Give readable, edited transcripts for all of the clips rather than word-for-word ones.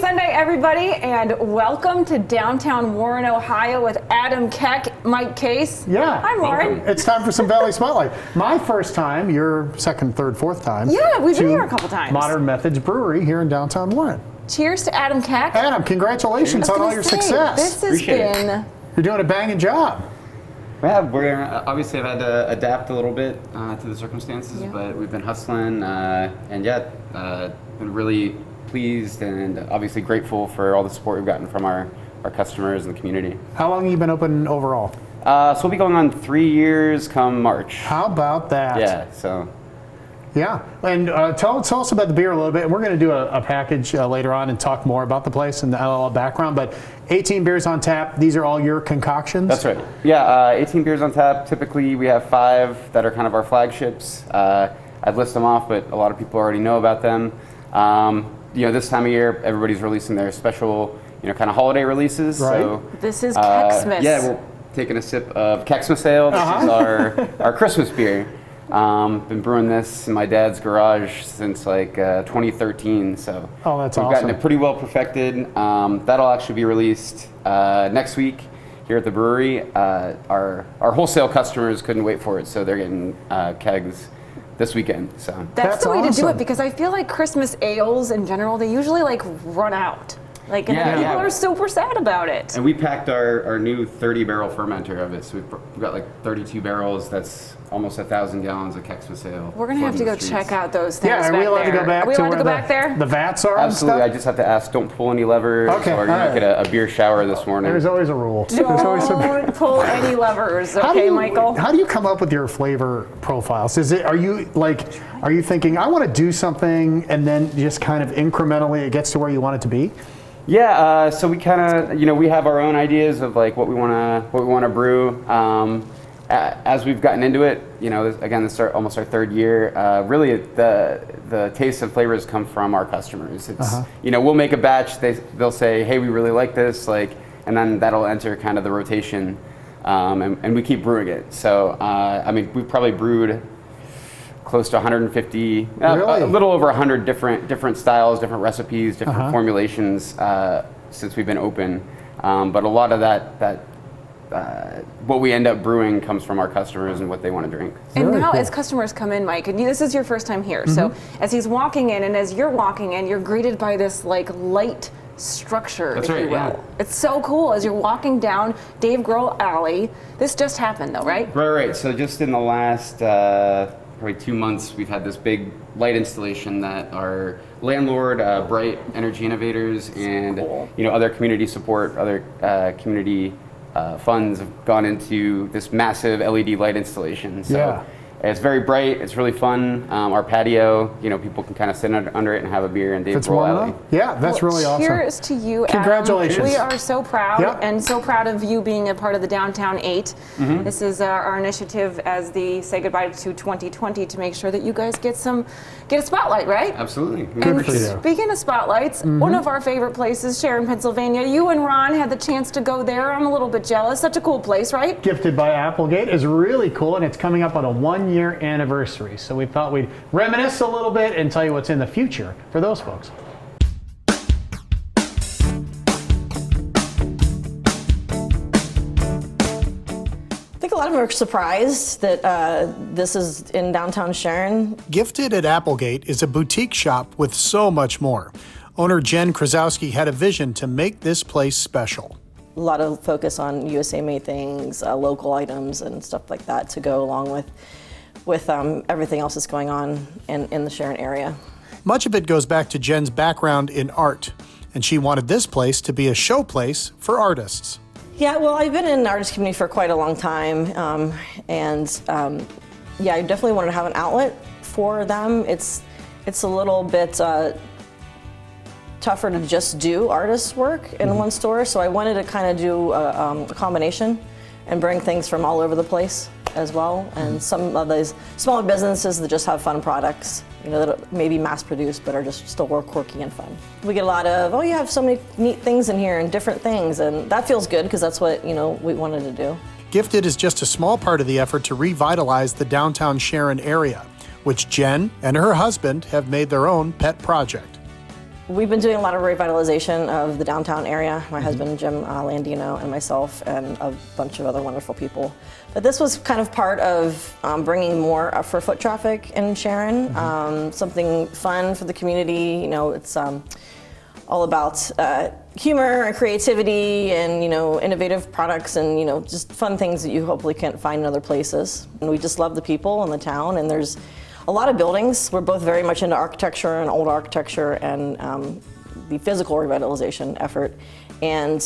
Sunday, everybody, and welcome to downtown Warren, Ohio with Adam Keck, Mike Case. Yeah. I'm Lauren. It's time for some Valley Spotlight. My first time, your second, third, fourth time. Yeah, we've been here a couple times. Modern Methods Brewery here in downtown Warren. Cheers to Adam Keck. Adam, congratulations on all your success. This has been... You're doing a banging job. Yeah, we're obviously I've had to adapt a little bit to the circumstances, but we've been hustling, and been really pleased and obviously grateful for all the support we've gotten from our customers and the community. How long have you been open overall? So we'll be going on 3 years come March. How about that? Yeah, so. Yeah, and tell us about the beer a little bit. And we're going to do a package later on and talk more about the place and the LL background, but 18 beers on tap. These are all your concoctions? That's right. Yeah, 18 beers on tap. Typically we have 5 that are kind of our flagships. I'd list them off, but a lot of people already know about them. This time of year, everybody's releasing their special, kind of holiday releases. Right. So this is Kexmas. Yeah, we're taking a sip of Kexmas Ale. This is our Christmas beer. Been brewing this in my dad's garage since like 2013. So that's we've awesome. gotten it pretty well perfected. That'll actually be released next week here at the brewery. Our wholesale customers couldn't wait for it, so they're getting kegs this weekend. So that's the way awesome to do it, because I feel like Christmas ales in general, they usually like run out. And people are super sad about it. And we packed our new 30-barrel fermenter of it. So we've got like 32 barrels. That's almost 1,000 gallons of Kexmas Ale. We're going to have to go check out those things. Yeah, are we allowed to go back to where the vats are? Absolutely. I just have to ask, don't pull any levers, or you might get a beer shower this morning. There's always a rule. Don't pull any levers, okay, Michael? How do you come up with your flavor profiles? Are you thinking, I want to do something, and then just kind of incrementally it gets to where you want it to be? Yeah, so we kind of, we have our own ideas of like what we want to brew. As we've gotten into it, again, this is almost our 3rd year. Really, the tastes and flavors come from our customers. It's we'll make a batch. They'll say, hey, we really like this, and then that'll enter kind of the rotation, and we keep brewing it. So we've probably brewed close to 150, a little over 100 different styles, different recipes, different formulations since we've been open. But a lot of that what we end up brewing comes from our customers and what they want to drink. And now as customers come in, Mike, and this is your first time here, so as he's walking in and as you're walking in, you're greeted by this light structure, if you will. Yeah. It's so cool as you're walking down Dave Grohl Alley. This just happened though, right? Right. So just in the last probably 2 months, we've had this big light installation that our landlord, Bright Energy Innovators, and other community support, other community funds have gone into this massive LED light installation. So it's very bright. It's really fun. Our patio, people can kind of sit under it and have a beer in Dave Grohl Alley. Yeah, that's really awesome. Cheers to you, Adam. Congratulations. We are so proud and so proud of you being a part of the Downtown 8. This is our initiative as the say goodbye to 2020 to make sure that you guys get a spotlight, right? Absolutely. And speaking of spotlights, one of our favorite places, Sharon, Pennsylvania. You and Ron had the chance to go there. I'm a little bit jealous. Such a cool place, right? Gifted by Applegate is really cool, and it's coming up on a 1-year anniversary. So we thought we'd reminisce a little bit and tell you what's in the future for those folks. A lot of them are surprised that this is in downtown Sharon. Gifted at Applegate is a boutique shop with so much more. Owner Jen Krasowski had a vision to make this place special. A lot of focus on USA-made things, local items and stuff like that to go along with everything else that's going on in the Sharon area. Much of it goes back to Jen's background in art, and she wanted this place to be a show place for artists. Yeah, well, I've been in the artist community for quite a long time, I definitely wanted to have an outlet for them. It's a little bit tougher to just do artist work in one store, so I wanted to kind of do a combination and bring things from all over the place as well, and some of these smaller businesses that just have fun products, that may be mass-produced but are just still quirky and fun. We get a lot of, oh, you have so many neat things in here and different things, and that feels good because that's what, we wanted to do. Gifted is just a small part of the effort to revitalize the downtown Sharon area, which Jen and her husband have made their own pet project. We've been doing a lot of revitalization of the downtown area. My husband, Jim Landino, and myself, and a bunch of other wonderful people. But this was kind of part of bringing more for foot traffic in Sharon, something fun for the community. You know, it's all about humor and creativity and, you know, innovative products and, you know, just fun things that you hopefully can't find in other places. And we just love the people and the town, and there's a lot of buildings. We're both very much into architecture and old architecture and the physical revitalization effort. And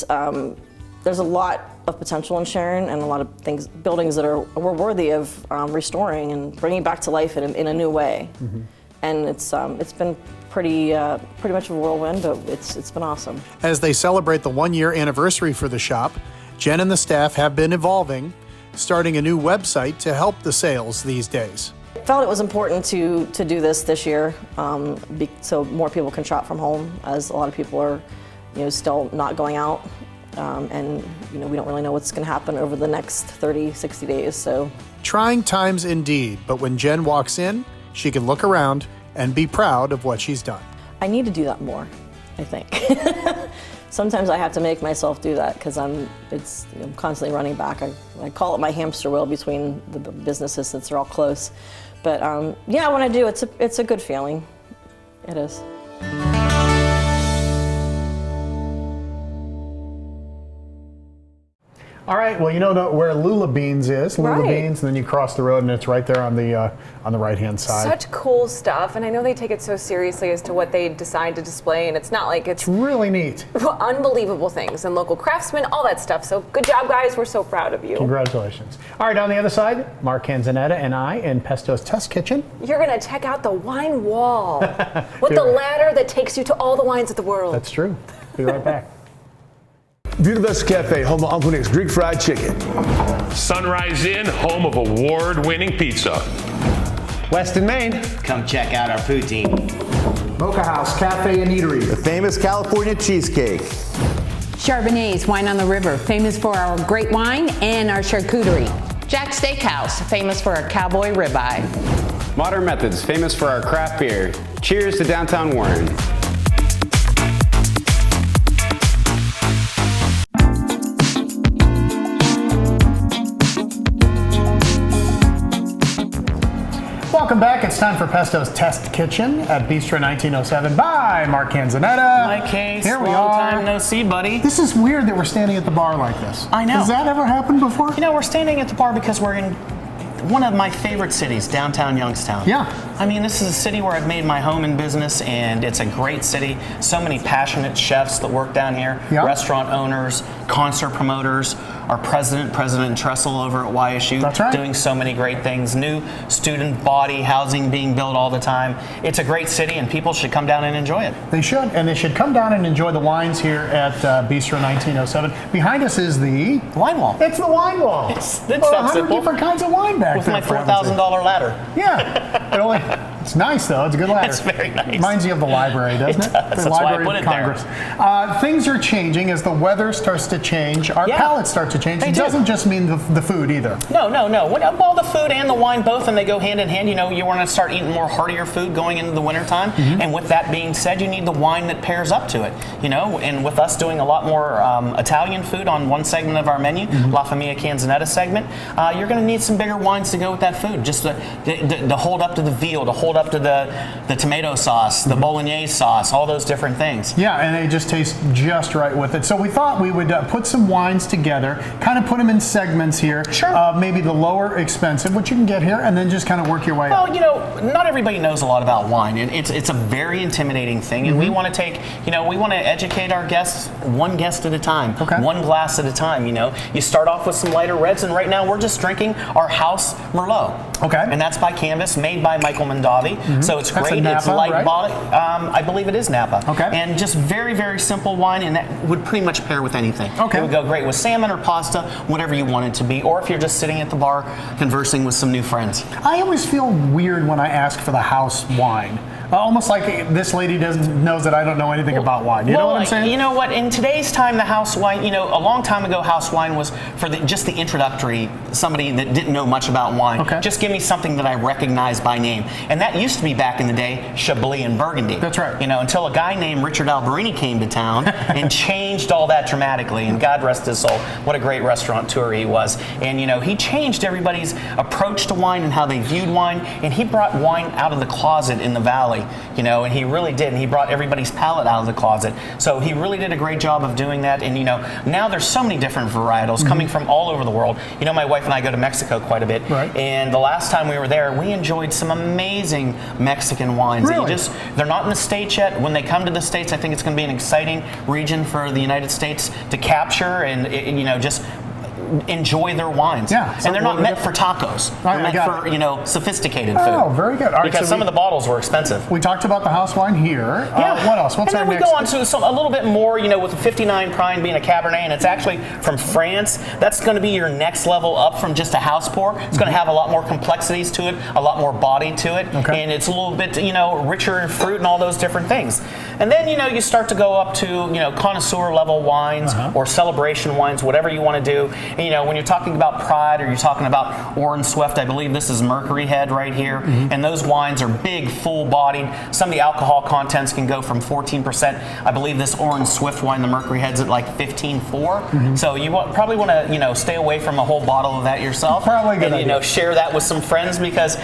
there's a lot of potential in Sharon and a lot of buildings that we're worthy of restoring and bringing back to life in a new way. And it's been pretty much a whirlwind, but it's been awesome. As they celebrate the 1-year anniversary for the shop, Jen and the staff have been evolving, starting a new website to help the sales these days. I felt it was important to do this year, so more people can shop from home, as a lot of people are, you know, still not going out, and you know, we don't really know what's going to happen over the next 30, 60 days. So Trying times indeed, but when Jen walks in, she can look around and be proud of what she's done. I need to do that more, I think. Sometimes I have to make myself do that because I'm constantly running back. I call it my hamster wheel between the businesses since they're all close. But yeah, when I do, it's a good feeling. It is. All right, well, you know where Lula Beans is. Lula Right. Beans, and then you cross the road, and it's right there on the right-hand side. Such cool stuff, and I know they take it so seriously as to what they decide to display, and it's not like it's Really neat. unbelievable things and local craftsmen, all that stuff. So good job, guys. We're so proud of you. Congratulations. All right, on the other side, Mark Canzonetta and I in Pesto's Test Kitchen. You're gonna check out the wine wall with the ladder that takes you to all the wines of the world. That's true. Be right back. Budapest Cafe, home of Uncle Nick's Greek fried chicken. Sunrise Inn, home of award-winning pizza. Weston, Maine. Come check out our poutine. Mocha House Cafe and Eatery. The famous California cheesecake. Charbonnet's Wine on the River, famous for our great wine and our charcuterie. Jack's Steakhouse, famous for our cowboy ribeye. Modern Methods, famous for our craft beer. Cheers to downtown Warren. Welcome back. It's time for Pesto's Test Kitchen at Bistro 1907 by Mark Canzonetta. Mike Case, Here we long are. time no see, buddy. This is weird that we're standing at the bar like this. I know. Has that ever happened before? You know, we're standing at the bar because we're in one of my favorite cities, downtown Youngstown. Yeah. I mean, this is a city where I've made my home in business, and it's a great city. So many passionate chefs that work down here, Yeah. restaurant owners, concert promoters, our President Tressel over at YSU, That's right. doing so many great things. New student body housing being built all the time. It's a great city, and people should come down and enjoy it. They should, and they should come down and enjoy the wines here at Bistro 1907. Behind us is the Wine wall. It's the wine wall. It's Well, that 100 simple. different kinds of wine back With there. my for heaven's sake. $4,000 ladder. Yeah. It's nice, though. It's a good ladder. It's very nice. Reminds you of the library, doesn't it? It does. The That's why I Library put of it there. Congress. Things are changing as the weather starts to change. Our Yeah. palates start to change. They It do. doesn't just mean the food either. No. Well, the food and the wine both, and they go hand in hand. You know, you want to start eating more heartier food going into the wintertime. And with that being said, you need the wine that pairs up to it. You know, and with us doing a lot more Italian food on one segment of our menu, La Famiglia Canzonetta segment, you're going to need some bigger wines to go with that food. Just to hold up to the veal, to hold up to the tomato sauce, the bolognese sauce, all those different things. Yeah, and they just taste just right with it. So we thought we would put some wines together, kind of put them in segments here. Sure. Maybe the lower expensive, which you can get here, and then just kind of work your way up. Well, you know, not everybody knows a lot about wine. It's a very intimidating thing, and we want to we want to educate our guests one guest at a time, Okay. one glass at a time. You know, you start off with some lighter reds, and right now we're just drinking our House Merlot. Okay. And that's by Canvas, made by Michael Mondavi. So it's That's a great. It's Napa, light right? body. I believe it is Napa. Okay. And just very, very simple wine, and that would pretty much pair with anything. Okay. It would go great with salmon or pasta, whatever you want it to be, or if you're just sitting at the bar conversing with some new friends. I always feel weird when I ask for the house wine. Almost like this lady knows that I don't know anything about wine. You know what I'm saying? You know what? In today's time, the house wine, a long time ago, house wine was for just the introductory, somebody that didn't know much about wine. Okay. Just give me something that I recognize by name. And that used to be back in the day, Chablis and Burgundy. That's right. Until a guy named Richard Alberini came to town and changed all that dramatically. And God rest his soul, what a great restaurateur he was. And, he changed everybody's approach to wine and how they viewed wine. And he brought wine out of the closet in the valley, and he really did. And he brought everybody's palate out of the closet. So he really did a great job of doing that. And, now there's so many different varietals coming from all over the world. My wife and I go to Mexico quite a bit. Right. And the last time we were there, we enjoyed some amazing Mexican wines. Really? They're not in the States yet. When they come to the States, I think it's going to be an exciting region for the United States to capture and just enjoy their wines. Yeah, and they're not meant for tacos. They're meant for, sophisticated food. Oh, very good. All right, because some of the bottles were expensive. We talked about the house wine here. Yeah. What else? What's and our then next? we go on to a little bit more, with the 59 Prime being a Cabernet, and it's actually from France. That's going to be your next level up from just a house pour. It's going to have a lot more complexities to it, a lot more body to it, and it's a little bit, richer in fruit and all those different things. And then, you start to go up to, connoisseur level wines or celebration wines, whatever you want to do. And, when you're talking about Pride or you're talking about Orange Swift, I believe this is Mercury Head right here, and those wines are big, full-bodied. Some of the alcohol contents can go from 14%. I believe this Orange Swift wine, the Mercury Head's at like 15.4. So you probably want to, stay away from a whole bottle of that yourself. Probably good idea. Share that with some friends because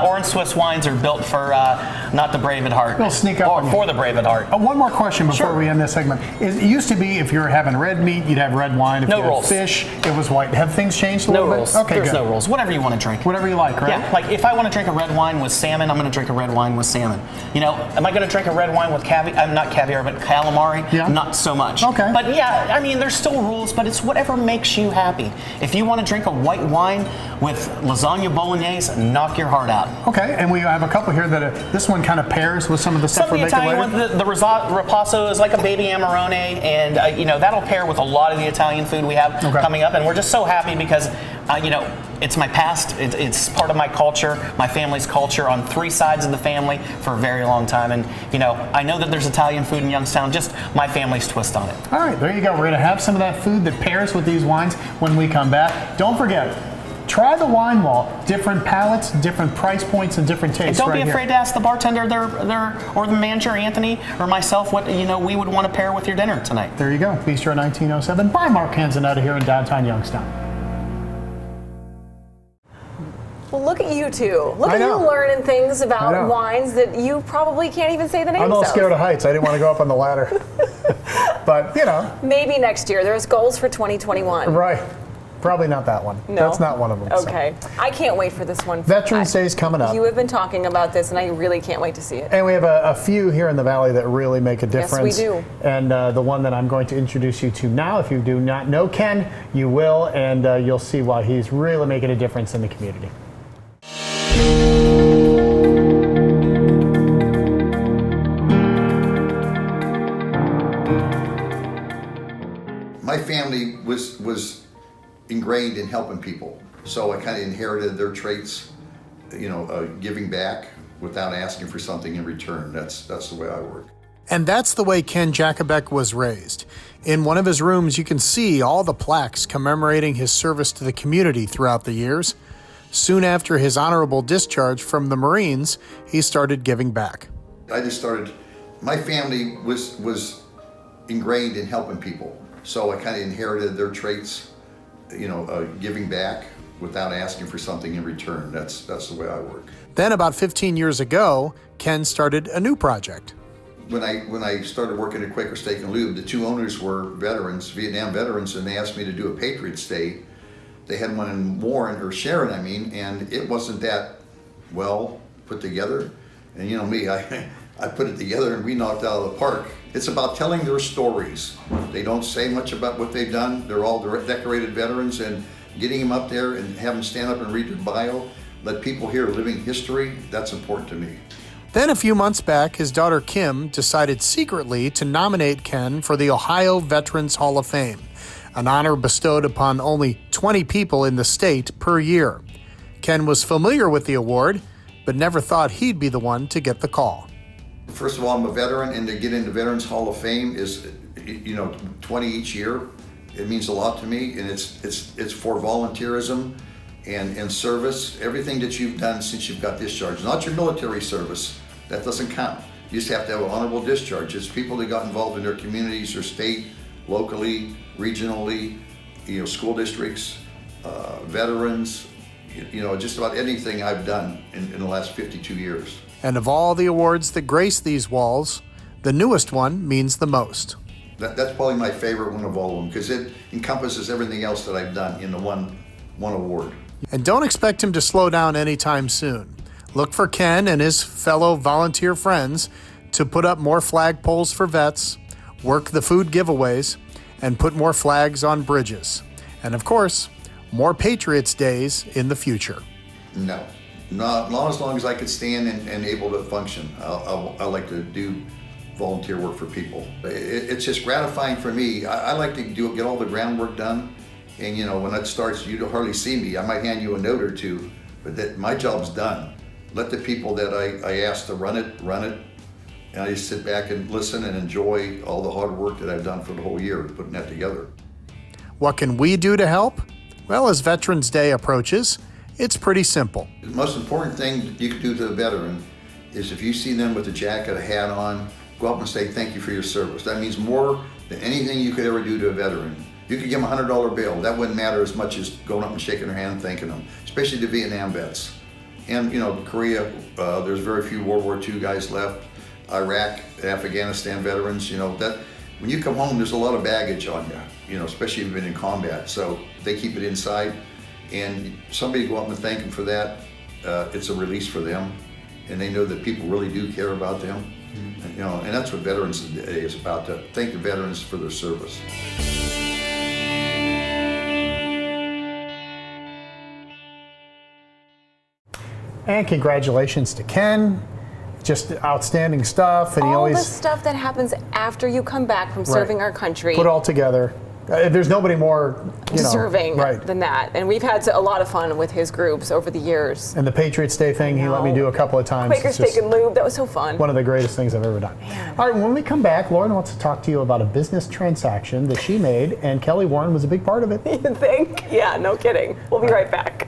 Orange Swift's wines are built for not the brave at heart. We'll sneak up or for the brave at heart. One more question before we end this segment. It used to be if you were having red meat, you'd have red wine. If No you had rules. fish, it was white. Have things changed a little bit? No rules. Okay, There's good. no rules. Whatever you want to drink. Whatever you like, right? Yeah. Like if I want to drink a red wine with salmon, I'm going to drink a red wine with salmon. Am I going to drink a red wine with caviar? Not caviar, but calamari? Yeah. Not so much. Okay. But yeah, there's still rules, but it's whatever makes you happy. If you want to drink a white wine with lasagna bolognese, knock your heart out. Okay, and we have a couple here that this one kind of pairs with some of the stuff Some of we're the making Italian later. one, the ripasso is like a baby Amarone, and that'll pair with a lot of the Italian food we have coming up, and we're just so happy because it's my past, it's part of my culture, my family's culture on 3 sides of the family for a very long time, and I know that there's Italian food in Youngstown, just my family's twist on it. All right, there you go. We're going to have some of that food that pairs with these wines when we come back. Don't forget, try the wine wall. Different palates, different price points, and different tastes. And don't be afraid to ask the bartender or the manager, Anthony, or myself, what we would want to pair with your dinner tonight. There you go. Bistro 1907 by Mark Canzonetta here in downtown Youngstown. Well, look at you two. Look at you learning things about wines that you probably can't even say the names of. I'm a little scared of heights. I didn't want to go up on the ladder. But, Maybe next year. There's goals for 2021. Right. Probably not that one. No? That's not one of them. Okay. So. I can't wait for this one. Veterans Day is coming up. You have been talking about this, and I really can't wait to see it. And we have a few here in the Valley that really make a difference. Yes, we do. And the one that I'm going to introduce you to now, if you do not know Ken, you will, and you'll see why he's really making a difference in the community. My family was ingrained in helping people, so I kind of inherited their traits, giving back without asking for something in return. That's the way I work. And that's the way Ken Jacobeck was raised. In one of his rooms, you can see all the plaques commemorating his service to the community throughout the years. Soon after his honorable discharge from the Marines, he started giving back. I just started, my family was ingrained in helping people, so I kind of inherited their traits, giving back without asking for something in return. That's the way I work. Then about 15 years ago, Ken started a new project. When I started working at Quaker Steak and Lube, the 2 owners were veterans, Vietnam veterans, and they asked me to do a Patriots Day. They had one in Sharon, and it wasn't that well put together. And me, I put it together and we knocked it out of the park. It's about telling their stories. They don't say much about what they've done. They're all decorated veterans, and getting them up there and have them stand up and read their bio, let people hear living history, that's important to me. Then a few months back, his daughter Kim decided secretly to nominate Ken for the Ohio Veterans Hall of Fame, an honor bestowed upon only 20 people in the state per year. Ken was familiar with the award, but never thought he'd be the one to get the call. First of all, I'm a veteran, and to get into Veterans Hall of Fame is, 20 each year. It means a lot to me, and it's for volunteerism and service. Everything that you've done since you've got discharged, not your military service, that doesn't count. You just have to have an honorable discharge. It's people that got involved in their communities or state, locally, regionally, school districts, veterans, just about anything I've done in the last 52 years. And of all the awards that grace these walls, the newest one means the most. That's probably my favorite one of all of them, because it encompasses everything else that I've done in the one award. And don't expect him to slow down anytime soon. Look for Ken and his fellow volunteer friends to put up more flagpoles for vets, work the food giveaways, and put more flags on bridges. And of course, more Patriots Days in the future. No, not as long as I could stand and able to function. I like to do volunteer work for people. It's just gratifying for me. I like to get all the groundwork done, and when that starts, you don't hardly see me. I might hand you a note or two, but that my job's done. Let the people that I asked to run it, and I just sit back and listen and enjoy all the hard work that I've done for the whole year putting that together. What can we do to help? Well, as Veterans Day approaches, it's pretty simple. The most important thing you can do to a veteran is if you see them with a jacket, a hat on, go up and say thank you for your service. That means more than anything you could ever do to a veteran. You could give them a $100 bill. That wouldn't matter as much as going up and shaking their hand and thanking them, especially the Vietnam vets. And Korea, there's very few World War II guys left. Iraq, Afghanistan veterans, that when you come home, there's a lot of baggage on you, especially if you've been in combat. So they keep it inside, and somebody go up and thank them for that. It's a release for them, and they know that people really do care about them. Mm-hmm. And that's what Veterans Day is about, to thank the veterans for their service. And congratulations to Ken. Just outstanding stuff. And all the stuff that happens after you come back from serving our country. Put all together. There's nobody more deserving than that. And we've had a lot of fun with his groups over the years. And the Patriots Day thing, he let me do a couple of times. Quaker Steak and Lube, that was so fun. One of the greatest things I've ever done. Man. All right, when we come back, Lauren wants to talk to you about a business transaction that she made, and Kelly Warren was a big part of it. You think? Yeah, no kidding. We'll be right back.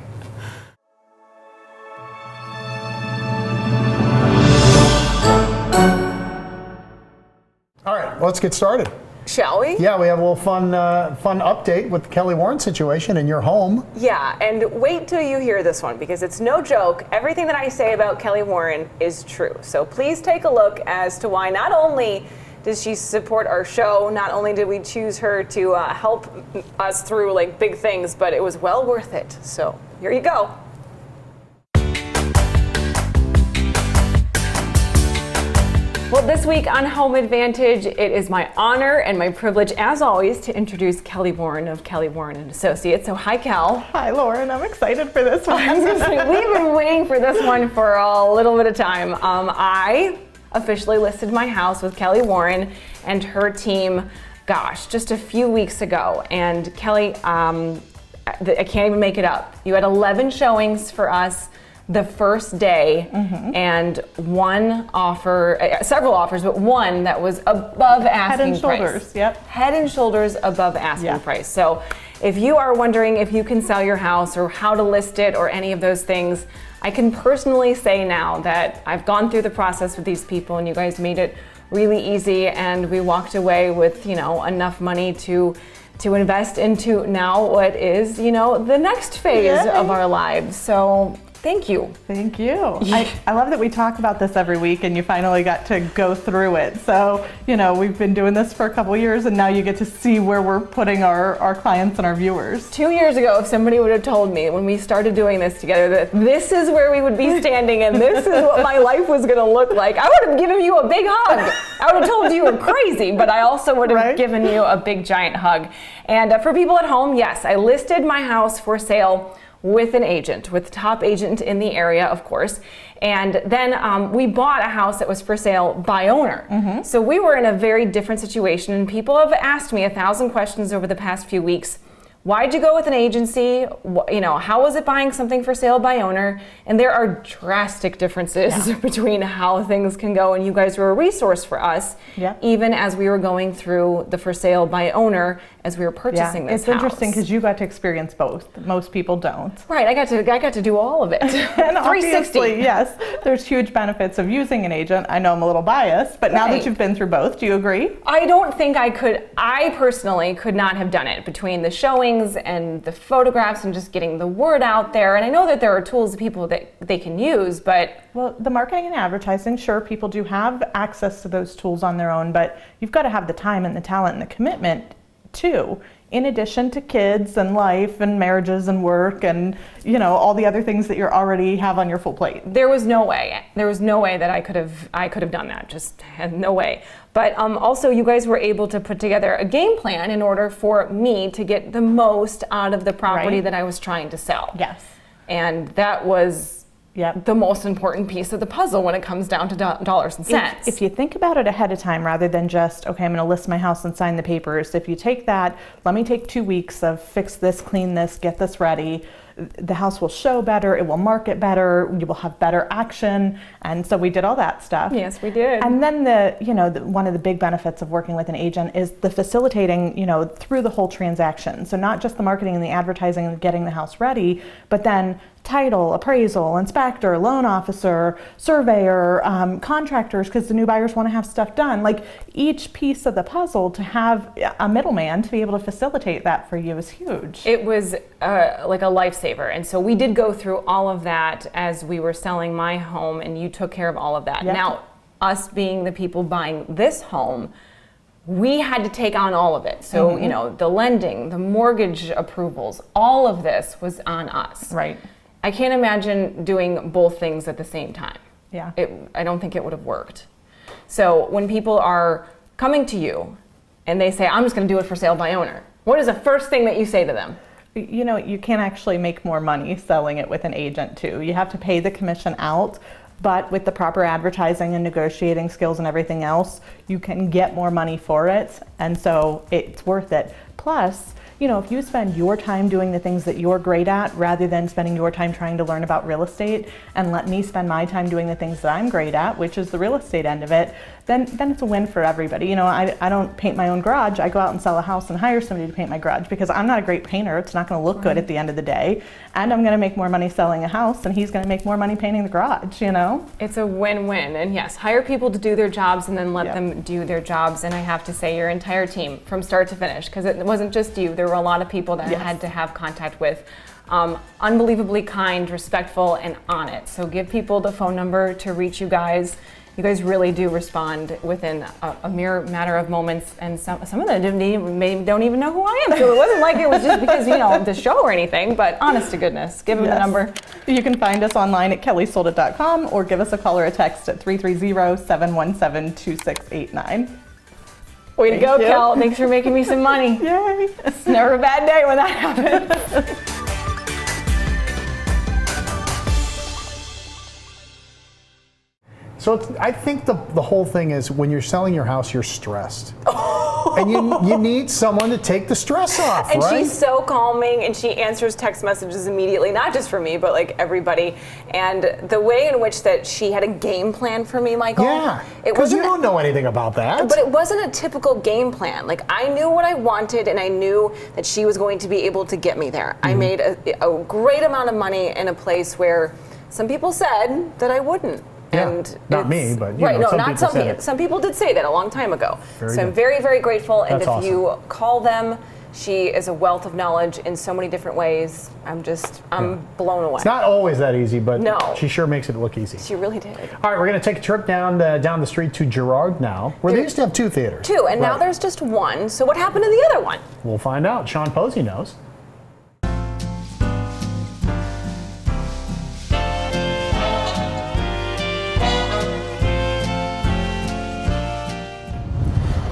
All right, let's get started. Shall we? Yeah, we have a little fun update with the Kelly Warren situation in your home. Yeah, and wait till you hear this one, because it's no joke. Everything that I say about Kelly Warren is true. So please take a look as to why not only does she support our show, not only did we choose her to help us through big things, but it was well worth it. So here you go. Well, this week on Home Advantage, it is my honor and my privilege, as always, to introduce Kelly Warren of Kelly Warren and Associates. So, hi, Kel. Hi, Lauren. I'm excited for this one. We've been waiting for this one for a little bit of time. I officially listed my house with Kelly Warren and her team, just a few weeks ago. And Kelly, I can't even make it up. You had 11 showings for us the first day, and one offer, several offers, but one that was above asking price. Head and shoulders, yep. Head and shoulders above asking price. So if you are wondering if you can sell your house or how to list it or any of those things, I can personally say now that I've gone through the process with these people, and you guys made it really easy, and we walked away with, enough money to invest into now what is, the next phase of our lives. So thank you. Thank you. I love that we talk about this every week, and you finally got to go through it. So, we've been doing this for a couple years, and now you get to see where we're putting our clients and our viewers. 2 years ago, if somebody would have told me when we started doing this together that this is where we would be standing and this is what my life was going to look like, I would have given you a big hug. I would have told you were crazy, but I also would have given you a big giant hug. And for people at home, yes, I listed my house for sale with an agent, with the top agent in the area, of course. And then we bought a house that was for sale by owner. So we were in a very different situation, and people have asked me 1,000 questions over the past few weeks. Why'd you go with an agency? How was it buying something for sale by owner? And there are drastic differences between how things can go. And you guys were a resource for us, even as we were going through the for sale by owner as we were purchasing this It's house. interesting because you got to experience both. Most people don't. Right, I got to do all of it. And 360. yes, there's huge benefits of using an agent. I know I'm a little biased, but now that you've been through both, do you agree? I don't think I personally could not have done it between the showings and the photographs and just getting the word out there. And I know that there are tools that people that they can use, but... Well, the marketing and advertising, sure, people do have access to those tools on their own, but you've got to have the time and the talent and the commitment too, in addition to kids and life and marriages and work and all the other things that you already have on your full plate. There was no way that I could have done that. Just had no way. But also you guys were able to put together a game plan in order for me to get the most out of the property that I was trying to sell. Yes. And that was the most important piece of the puzzle when it comes down to dollars and cents. If you think about it ahead of time rather than just, okay, I'm going to list my house and sign the papers. If you take that, let me take 2 weeks of fix this, clean this, get this ready. The house will show better, it will market better, you will have better action, and so we did all that stuff. Yes, we did. And then one of the big benefits of working with an agent is the facilitating, through the whole transaction. So not just the marketing and the advertising and getting the house ready, but then title, appraisal, inspector, loan officer, surveyor, contractors, because the new buyers want to have stuff done. Like each piece of the puzzle, to have a middleman to be able to facilitate that for you is huge. It was like a lifesaver. And so we did go through all of that as we were selling my home, and you took care of all of that. Yep. Now, us being the people buying this home, we had to take on all of it. So, the lending, the mortgage approvals, all of this was on us. Right. I can't imagine doing both things at the same time. Yeah. I don't think it would have worked. So when people are coming to you and they say, I'm just going to do it for sale by owner, what is the first thing that you say to them? You can actually make more money selling it with an agent too. You have to pay the commission out, but with the proper advertising and negotiating skills and everything else, you can get more money for it, and so it's worth it. Plus, if you spend your time doing the things that you're great at rather than spending your time trying to learn about real estate, and let me spend my time doing the things that I'm great at, which is the real estate end of it, then it's a win for everybody. I don't paint my own garage. I go out and sell a house and hire somebody to paint my garage because I'm not a great painter. It's not going to look good at the end of the day. And I'm going to make more money selling a house, and he's going to make more money painting the garage, It's a win-win. And yes, hire people to do their jobs and then let them do their jobs. And I have to say, your entire team from start to finish, because it wasn't just you. There were a lot of people that I had to have contact with. Unbelievably kind, respectful, and on it. So give people the phone number to reach you guys. You guys really do respond within a mere matter of moments, and some of them don't even know who I am. So it wasn't like it was just because the show or anything. But honest to goodness, give them the number. You can find us online at kellysoldit.com or give us a call or a text at 330-717-2689. Way to go, Kel. Thanks for making me some money. Yay. It's never a bad day when that happens. So I think the whole thing is when you're selling your house, you're stressed. And you need someone to take the stress off, and right? she's so calming, and she answers text messages immediately, not just for me, but like everybody. And the way in which that she had a game plan for me, Michael. Yeah, because you don't know anything about that. But it wasn't a typical game plan. Like, I knew what I wanted, and I knew that she was going to be able to get me there. I made a great amount of money in a place where some people said that I wouldn't. Yeah, and not me, but some people did say that a long time ago. I'm very, very grateful. And if you call them, she is a wealth of knowledge in so many different ways. I'm blown away. It's not always that easy, but no. She sure makes it look easy. She really did. All right, we're going to take a trip down the street to Girard now, where they used to have 2 theaters. 2, and now there's just 1. So what happened to the other one? We'll find out. Sean Posey knows.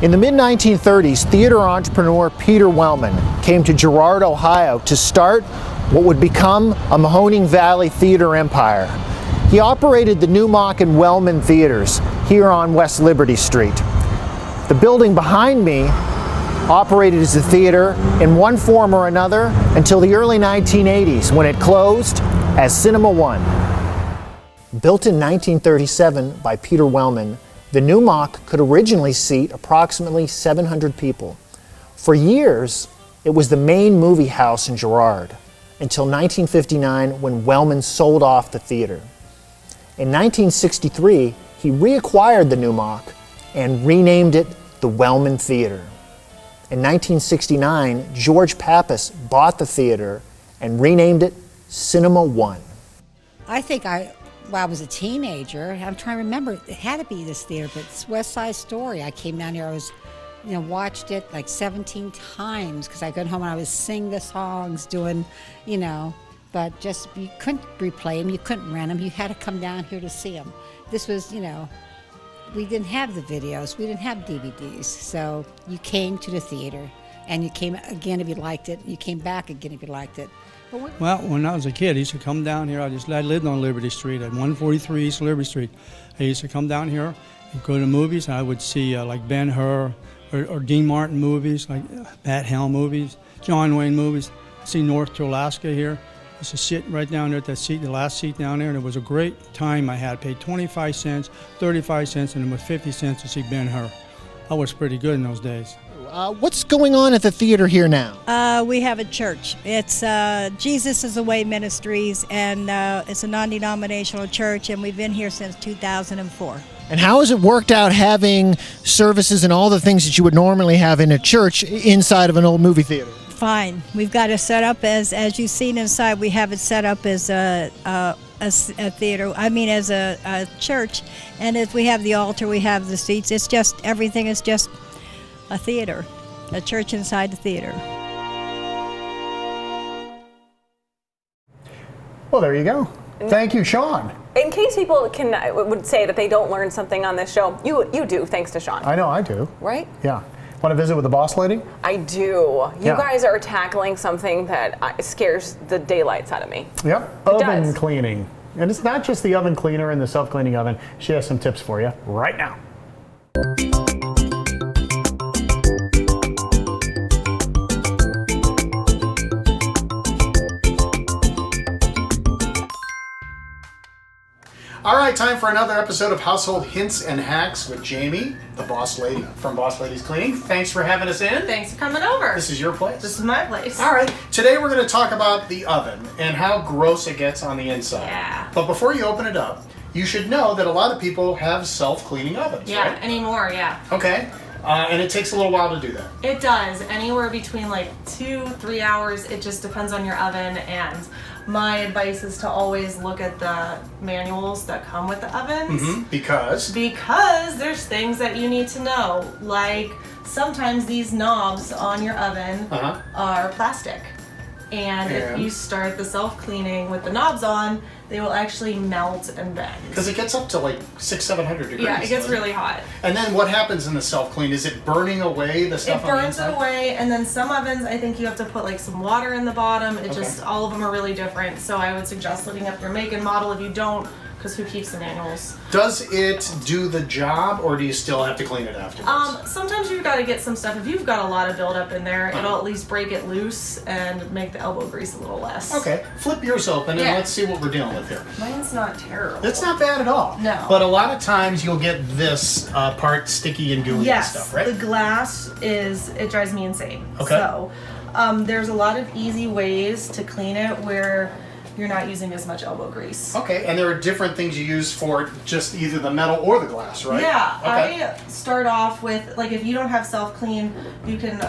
In the mid-1930s, theater entrepreneur Peter Wellman came to Girard, Ohio to start what would become a Mahoning Valley theater empire. He operated the Newmock and Wellman theaters here on West Liberty Street. The building behind me operated as a theater in one form or another until the early 1980s when it closed as Cinema One. Built in 1937 by Peter Wellman, the new mock could originally seat approximately 700 people. For years, it was the main movie house in Girard until 1959 when Wellman sold off the theater. In 1963, he reacquired the new mock and renamed it the Wellman Theater. In 1969, George Pappas bought the theater and renamed it Cinema One. I think I was a teenager. I'm trying to remember. It had to be this theater, but it's West Side Story. I came down here. I was, watched it like 17 times because I got home and I was singing the songs, doing, but just you couldn't replay them. You couldn't rent them. You had to come down here to see them. This was, we didn't have the videos. We didn't have DVDs. So you came to the theater and you came again if you liked it. You came back again if you liked it. Well, when I was a kid, I used to come down here. I lived on Liberty Street at 143 East Liberty Street. I used to come down here and go to movies. And I would see like Ben-Hur or Dean Martin movies, like Pat Helm movies, John Wayne movies. I see North to Alaska here. I used to sit right down there at that seat, the last seat down there, and it was a great time I had. I paid 25 cents, 35 cents, and it was 50 cents to see Ben-Hur. I was pretty good in those days. What's going on at the theater here now? We have a church. It's Jesus is the Way Ministries, and it's a non-denominational church, and we've been here since 2004. And how has it worked out having services and all the things that you would normally have in a church inside of an old movie theater? Fine. We've got it set up as you've seen inside. We have it set up as a theater. I mean, as a church. And as we have the altar, we have the seats. It's just everything is just a theater, a church inside the theater. Well, there you go. Thank you, Sean. In case people would say that they don't learn something on this show, you do, thanks to Sean. I know, I do. Right? Yeah. Want to visit with the boss lady? I do. You guys are tackling something that scares the daylights out of me. Yep. Oven cleaning. And it's not just the oven cleaner and the self-cleaning oven. She has some tips for you right now. All right, time for another episode of Household Hints and Hacks with Jaime, the boss lady from Boss Ladies Cleaning. Thanks for having us in. Thanks for coming over. This is your place. This is my place. All right, today we're going to talk about the oven and how gross it gets on the inside. Yeah. But before you open it up, you should know that a lot of people have self-cleaning ovens, Yeah, right? anymore, yeah. Okay, and it takes a little while to do that. It does. Anywhere between like 2-3 hours. It just depends on your oven, and my advice is to always look at the manuals that come with the ovens. Mm-hmm. Because there's things that you need to know. Like sometimes these knobs on your oven are plastic. And if you start the self-cleaning with the knobs on, they will actually melt and bend. Because it gets up to like 600-700 degrees. Yeah, it gets really hot. And then what happens in the self-clean? Is it burning away the stuff on the inside? It burns it away, and then some ovens, I think you have to put like some water in the bottom. It just, all of them are really different. So I would suggest looking up your make and model if you don't, because who keeps the manuals? Does it do the job, or do you still have to clean it afterwards? Sometimes you've got to get some stuff. If you've got a lot of buildup in there, it'll at least break it loose and make the elbow grease a little less. Okay, flip yours open and let's see what we're dealing with here. Mine's not terrible. It's not bad at all. No. But a lot of times you'll get this part sticky and gooey and stuff, right? The glass it drives me insane. Okay. So there's a lot of easy ways to clean it where you're not using as much elbow grease. Okay, and there are different things you use for just either the metal or the glass, right? Yeah, okay. I start off with, like, if you don't have self-clean, you can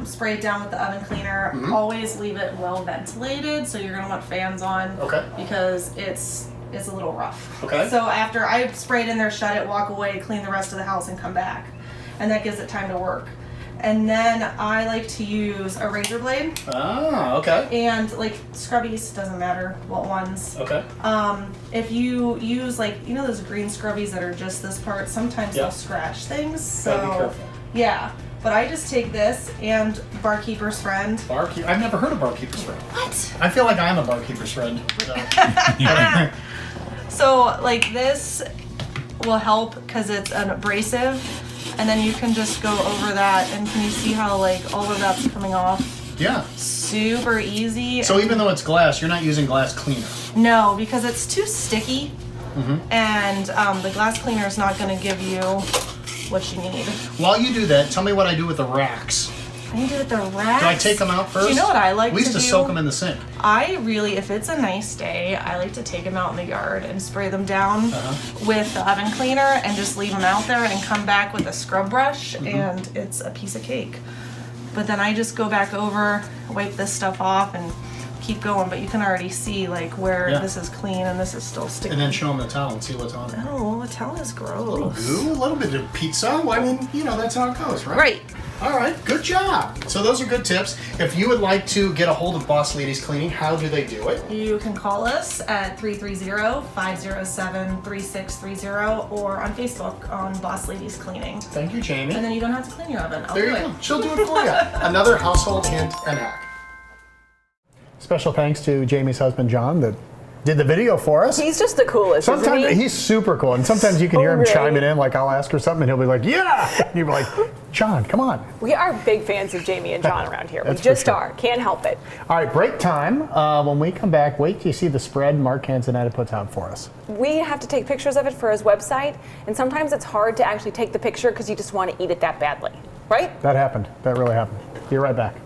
spray it down with the oven cleaner. Mm-hmm. Always leave it well ventilated, so you're gonna want fans on. Okay. Because it's a little rough. Okay. So after I spray it in there, shut it, walk away, clean the rest of the house, and come back, and that gives it time to work. And then I like to use a razor blade. Ah, okay. And like scrubbies, doesn't matter what ones. Okay. If you use those green scrubbies that are just this part, sometimes they'll scratch things. So gotta be careful. Yeah. But I just take this and Barkeeper's Friend. I've never heard of Barkeeper's Friend. What? I feel like I'm a Barkeeper's Friend. So like this will help because it's an abrasive. And then you can just go over that, and can you see how like all of that's coming off? Yeah. Super easy. So even though it's glass, you're not using glass cleaner. No, because it's too sticky, and the glass cleaner is not going to give you what you need. While you do that, tell me what I do with the racks. I can do with the racks. Do I take them out first? Do you know what I like to do? We used to soak them in the sink. I really, if it's a nice day, I like to take them out in the yard and spray them down with the oven cleaner and just leave them out there and come back with a scrub brush, and it's a piece of cake. But then I just go back over, wipe this stuff off, and keep going. But you can already see like where this is clean and this is still sticky. And then show them the towel and see what's on it. Oh, the towel is gross. A little goo, a little bit of pizza. Well, I mean, you know, that's how it goes, right? Right. All right, good job. So those are good tips. If you would like to get a hold of Boss Ladies Cleaning, how do they do it? You can call us at 330-507-3630 or on Facebook on Boss Ladies Cleaning. Thank you, Jaime. And then you don't have to clean your oven. There you go. She'll do it for you. Another household hint and hack. Special thanks to Jaime's husband, John, that did the video for us. He's just the coolest, Sometimes isn't he? he's super cool, and sometimes you can hear him chiming in, like I'll ask her something, and he'll be like, yeah! And you'll be like, John, come on. We are big fans of Jaime and John around here. We That's just for sure. are. Can't help it. All right, break time. When we come back, wait till you see the spread Mark Canzonetta puts out for us. We have to take pictures of it for his website, and sometimes it's hard to actually take the picture because you just want to eat it that badly, right? That happened. That really happened. Be right back.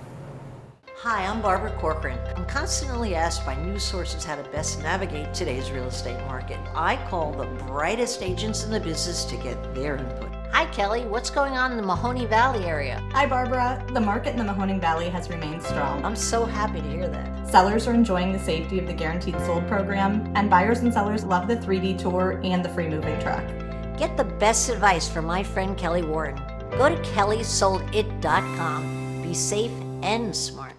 Hi, I'm Barbara Corcoran. I'm constantly asked by news sources how to best navigate today's real estate market. I call the brightest agents in the business to get their input. Hi, Kelly. What's going on in the Mahoney Valley area? Hi, Barbara. The market in the Mahoning Valley has remained strong. I'm so happy to hear that. Sellers are enjoying the safety of the Guaranteed Sold program, and buyers and sellers love the 3D tour and the free moving truck. Get the best advice from my friend Kelly Warren. Go to kellysoldit.com. Be safe and smart.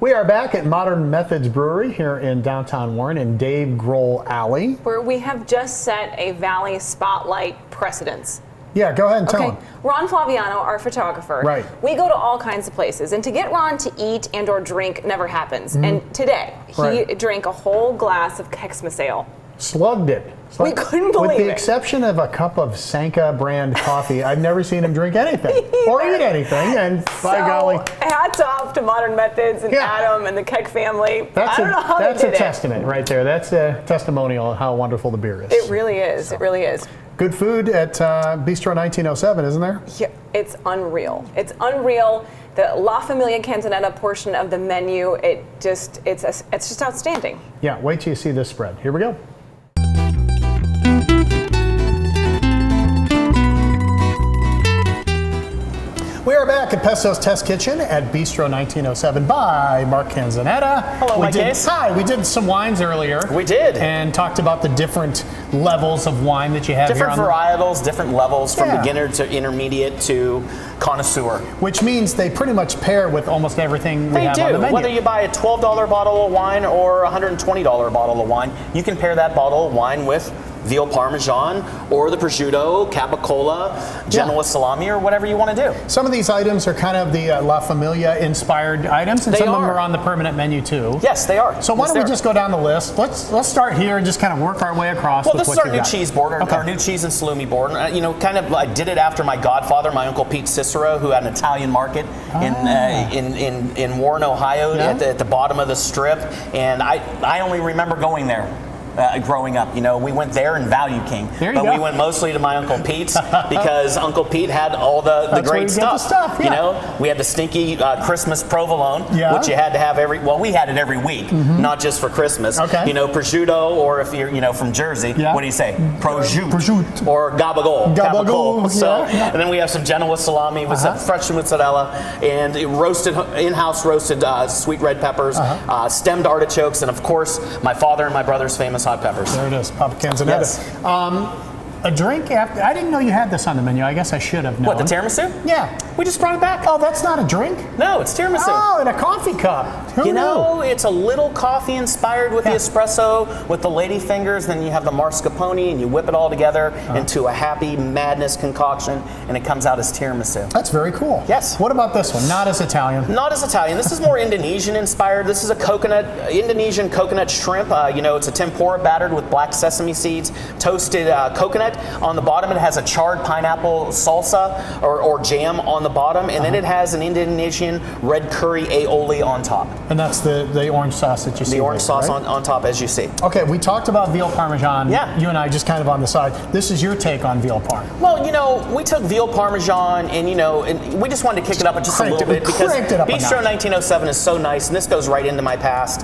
We are back at Modern Methods Brewery here in downtown Warren in Dave Grohl Alley. Where we have just set a Valley Spotlight precedence. Yeah, go ahead and tell them. Ron Flaviano, our photographer. Right. We go to all kinds of places, and to get Ron to eat and or drink never happens. And today, he drank a whole glass of Kexmas Ale. Slugged it. We couldn't believe it. With the it. exception of a cup of Sanka brand coffee, I've never seen him drink anything or eat anything. And by golly, hats off to Modern Methods and Adam and the Keck family. I don't know how that's they a did it. testament right there. That's a testimonial of how wonderful the beer is. It really is. It really is. Good food at Bistro 1907, isn't there? Yeah, it's unreal. It's unreal. The La Familia Canzonetta portion of the menu, it's just outstanding. Yeah, wait till you see this spread. Here we go. We are back at Pesto's Test Kitchen at Bistro 1907 by Mark Canzonetta. Hello, Mike Case. Hi, we did some wines earlier. We did. And talked about the different levels of wine that you have Different here. varietals, different levels from beginner to intermediate to connoisseur. Which means they pretty much pair with almost everything we have on the menu. Whether you buy a $12 bottle of wine or a $120 bottle of wine, you can pair that bottle of wine with Veal Parmesan or the prosciutto, capicola, Genoa salami, or whatever you want to do. Some of these items are kind of the La Familia inspired items, and some of them are on the permanent menu too. Yes, they are. So why don't we just go down the list? Let's start here and just kind of work our way across. Well, with this is what our you new got. cheese board, our new cheese and salumi board. I did it after my godfather, my Uncle Pete Cicero, who had an Italian market in Warren, Ohio, at the bottom of the strip, and I only remember going there. Growing up, we went there and Value King, but we went mostly to my Uncle Pete's because Uncle Pete had all the great stuff. We had the stinky Christmas provolone, which you had to have we had it every week, not just for Christmas. Prosciutto, or if you're from Jersey, what do you say? Prosciutto or gabagool. And then we have some Genoa salami with some fresh mozzarella and in-house roasted sweet red peppers, stemmed artichokes, and of course my father and my brother's famous hot peppers. There it is, Papa Canzonetta. Yes. A drink after, I didn't know you had this on the menu. I guess I should have known. What, the tiramisu? Yeah. We just brought it back. Oh, that's not a drink? No, it's tiramisu. Oh, in a coffee cup. Who You knew? know, it's a little coffee inspired with the espresso, with the lady fingers, then you have the mascarpone, and you whip it all together into a happy madness concoction, and it comes out as tiramisu. That's very cool. Yes. What about this one? Not as Italian. Not as Italian. This is more Indonesian inspired. This is a Indonesian coconut shrimp. It's a tempura battered with black sesame seeds, toasted coconut. On the bottom, it has a charred pineapple salsa or jam on the bottom, and then it has an Indonesian red curry aioli on top. And that's the orange sauce that you see. The orange there, sauce right? on top, as you see. Okay, we talked about veal parmesan. Yeah. You and I just kind of on the side. This is your take on veal parm. Well, we took veal parmesan and we just wanted to kick it up just a little bit because Bistro 1907 is so nice, and this goes right into my past.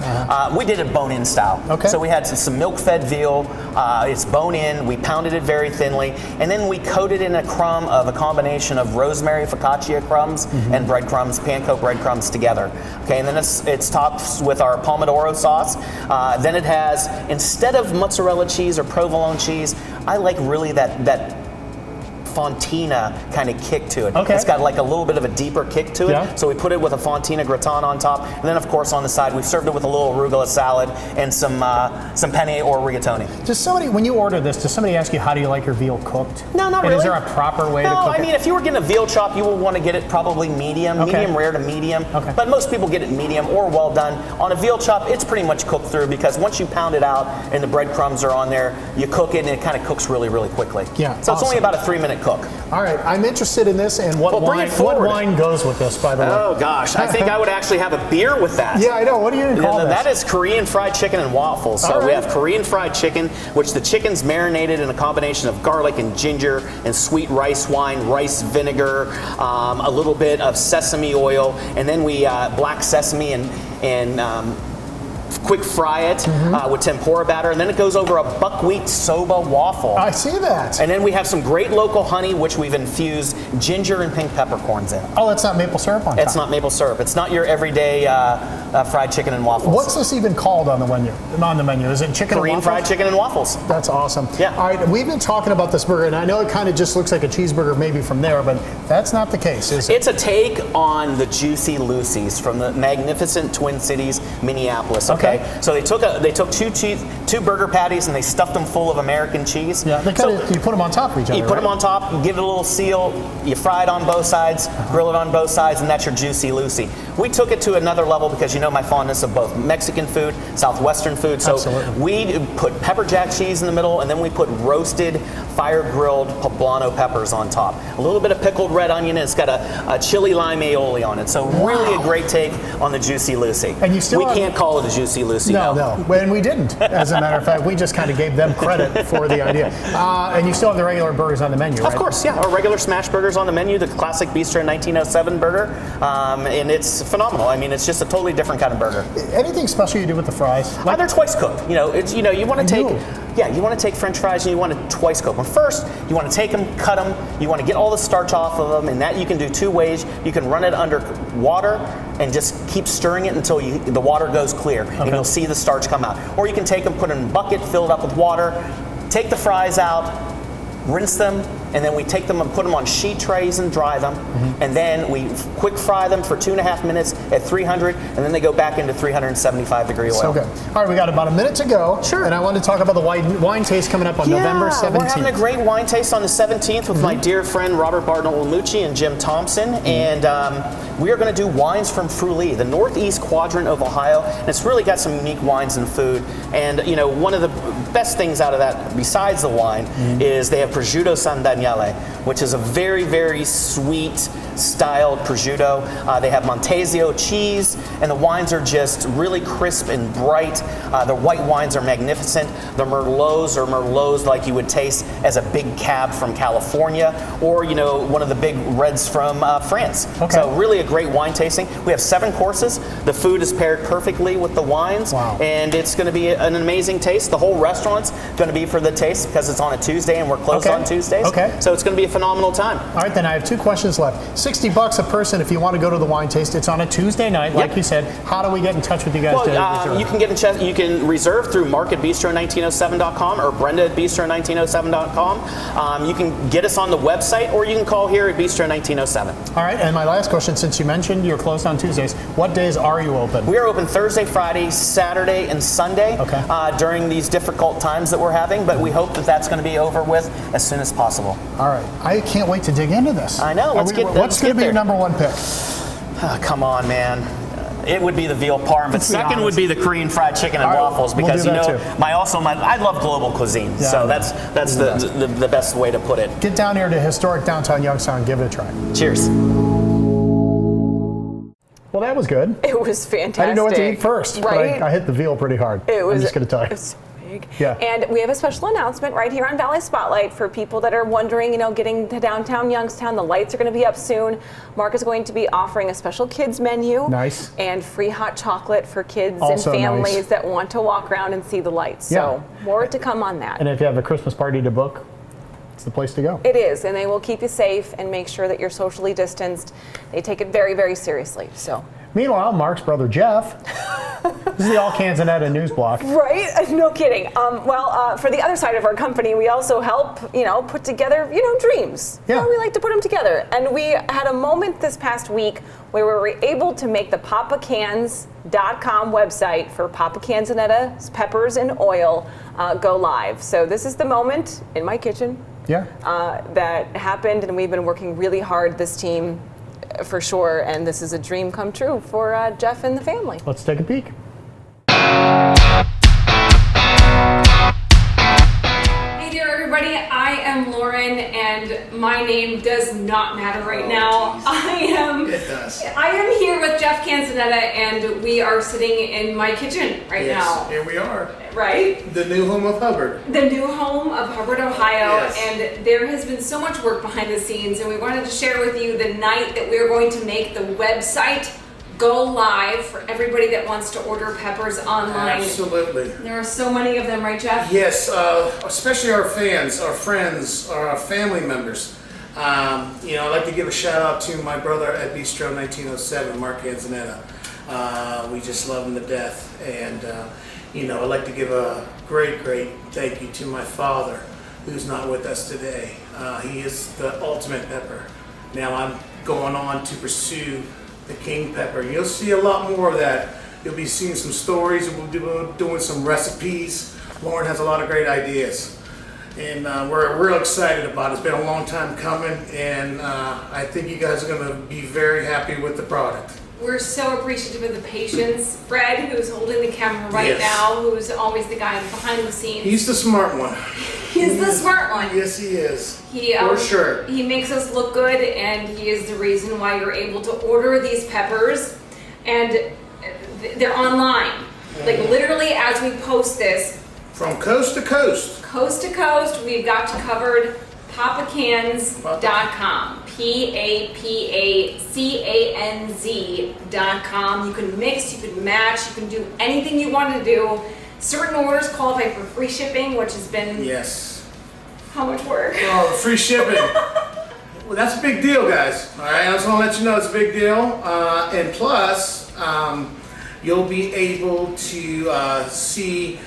We did it bone-in style. Okay. So we had some milk-fed veal. It's bone-in. We pounded it very thinly, and then we coated in a crumb of a combination of rosemary focaccia crumbs and breadcrumbs, panko breadcrumbs together. Okay, and then it's topped with our pomodoro sauce. Then it has, instead of mozzarella cheese or provolone cheese, I like really that fontina kind of kick to it. Okay. It's got like a little bit of a deeper kick to it. Yeah. So we put it with a fontina gratin on top, and then of course on the side we served it with a little arugula salad and some penne or rigatoni. Does somebody, when you order this, does somebody ask you how do you like your veal cooked? No, not and really. Is there a proper way to cook No, I it? mean if you were getting a veal chop, you would want to get it probably medium, medium rare to medium. Okay. But most people get it medium or well done. On a veal chop, it's pretty much cooked through because once you pound it out and the breadcrumbs are on there, you cook it and it kind of cooks really, really quickly. Yeah. So it's only about a 3-minute cook. All right, I'm interested in this and what wine goes with this, by the way. Oh gosh, I think I would actually have a beer with that. Yeah, I know. What do you call this? That is Korean fried chicken and waffles. So we have Korean fried chicken, which the chicken's marinated in a combination of garlic and ginger and sweet rice wine, rice vinegar, a little bit of sesame oil, and then we black sesame and quick fry it with tempura batter, and then it goes over a buckwheat soba waffle. I see that. And then we have some great local honey, which we've infused ginger and pink peppercorns in. Oh, that's not maple syrup on top? It's not maple syrup. It's not your everyday fried chicken and waffles. What's this even called on the menu? Is it chicken Korean and waffles? fried chicken and waffles. That's awesome. Yeah. All right, we've been talking about this burger, and I know it kind of just looks like a cheeseburger maybe from there, but that's not the case, is it? It's a take on the Juicy Lucy's from the magnificent Twin Cities, Minneapolis. Okay. So they took two burger patties and they stuffed them full of American cheese. Yeah. You put them on top of each other. You put them on top, you give it a little seal, you fry it on both sides, grill it on both sides, and that's your Juicy Lucy. We took it to another level because you know my fondness of both Mexican food, Southwestern food. So we put pepper jack cheese in the middle, and then we put roasted, fire-grilled poblano peppers on top. A little bit of pickled red onion, and it's got a chili lime aioli on it. So really a great take on the Juicy Lucy. And you still can't call it a Juicy Lucy. No, and we didn't. As a matter of fact, we just kind of gave them credit for the idea. And you still have the regular burgers on the menu, right? Of course, yeah. Our regular smash burgers on the menu, the classic Bistro 1907 burger, and it's phenomenal. I mean, it's just a totally different kind of burger. Anything special you do with the fries? They're twice cooked. You want to take French fries and you want to twice cook them. First, you want to take them, cut them. You want to get all the starch off of them, and that you can do two ways. You can run it under water and just keep stirring it until the water goes clear, and you'll see the starch come out. Or you can take them, put them in a bucket, fill it up with water, take the fries out, rinse them, and then we take them and put them on sheet trays and dry them, and then we quick fry them for 2.5 minutes at 300, and then they go back into 375 degree oil. So good. All right, we got about a minute to go. Sure. And I want to talk about the wine taste coming up on November 17th. We're having a great wine taste on the 17th with my dear friend Robert Bartolomucci and Jim Thompson, and we are going to do wines from Frulee, the northeast quadrant of Ohio, and it's really got some unique wines and food. And one of the best things out of that, besides the wine, is they have prosciutto San Daniele, which is a very, very sweet styled prosciutto. They have Montesio cheese, and the wines are just really crisp and bright. The white wines are magnificent. The Merlots are Merlots like you would taste as a big cab from California, or one of the big reds from France. Okay. So really a great wine tasting. We have 7 courses. The food is paired perfectly with the wines, and it's going to be an amazing taste. The whole restaurant's going to be for the taste because it's on a Tuesday and we're closed on Tuesdays. Okay. So it's going to be a phenomenal time. All right, then I have 2 questions left. $60 a person if you want to go to the wine taste. It's on a Tuesday night, like you said. How do we get in touch with you guys? You can get in touch. You can reserve through marketbistro1907.com or Brenda at bistro1907.com. You can get us on the website, or you can call here at Bistro 1907. All right, and my last question, since you mentioned you're closed on Tuesdays, what days are you open? We are open Thursday, Friday, Saturday, and Sunday during these difficult times that we're having, but we hope that that's going to be over with as soon as possible. All right, I can't wait to dig into this. I know, What's going to be your number one pick? Come on, man. It would be the veal parm, but second would be the Korean fried chicken and waffles, because I love global cuisine, so that's the best way to put it. Get down here to historic downtown Youngstown and give it a try. Cheers. Well, that was good. It was fantastic. I didn't know what to eat first, right? but I hit the veal pretty hard. I'm just going to tell you. Yeah. And we have a special announcement right here on Valley Spotlight for people that are wondering, getting to downtown Youngstown. The lights are going to be up soon. Mark is going to be offering a special kids menu. Nice. And free hot chocolate for kids Also and families nice. that want to walk around and see the lights. So more to come on that. And if you have a Christmas party to book, it's the place to go. It is, and they will keep you safe and make sure that you're socially distanced. They take it very, very seriously. So. Meanwhile, Mark's brother Jeff. This is the All Canzonetta news block. Right? No kidding. For the other side of our company, we also help, put together, dreams. Yeah. We like to put them together. And we had a moment this past week where we were able to make the papacans.com website for Papa Canzonetta's Peppers and Oil go live. So this is the moment in my kitchen that happened, and we've been working really hard, this team, for sure, and this is a dream come true for Jeff and the family. Let's take a peek. Hey there, everybody. I am Lauren, and my name does not matter right now. It does. I am here with Jeff Canzonetta, and we are sitting in my kitchen right now. Here we are. Right? The new home of Hubbard. The new home of Hubbard, Ohio, Yes. and there has been so much work behind the scenes, and we wanted to share with you the night that we're going to make the website go live for everybody that wants to order peppers online. Absolutely. There are so many of them, right, Jeff? Yes, especially our fans, our friends, our family members. I'd like to give a shout out to my brother at Bistro 1907, Mark Canzonetta. We just love him to death, and I'd like to give a great thank you to my father, who's not with us today. He is the ultimate pepper. Now I'm going on to pursue the king pepper. You'll see a lot more of that. You'll be seeing some stories, and we'll be doing some recipes. Lauren has a lot of great ideas, and we're real excited about it. It's been a long time coming, and I think you guys are going to be very happy with the product. We're so appreciative of the patience. Fred, who's holding the camera right Yes. now, who's always the guy behind the scenes. He's the smart one. He's the smart one. Yes, he is. For sure. He makes us look good, and he is the reason why you're able to order these peppers, and they're online. Like literally, as we post this, from coast to coast, we've got you covered. Papacans.com. PAPACANZ.com. You can mix, you can match, you can do anything you want to do. Certain orders qualify for free shipping, which has been how much work? Oh, free shipping. Well, that's a big deal, guys. All right, I just want to let you know it's a big deal. And plus, you'll be able to see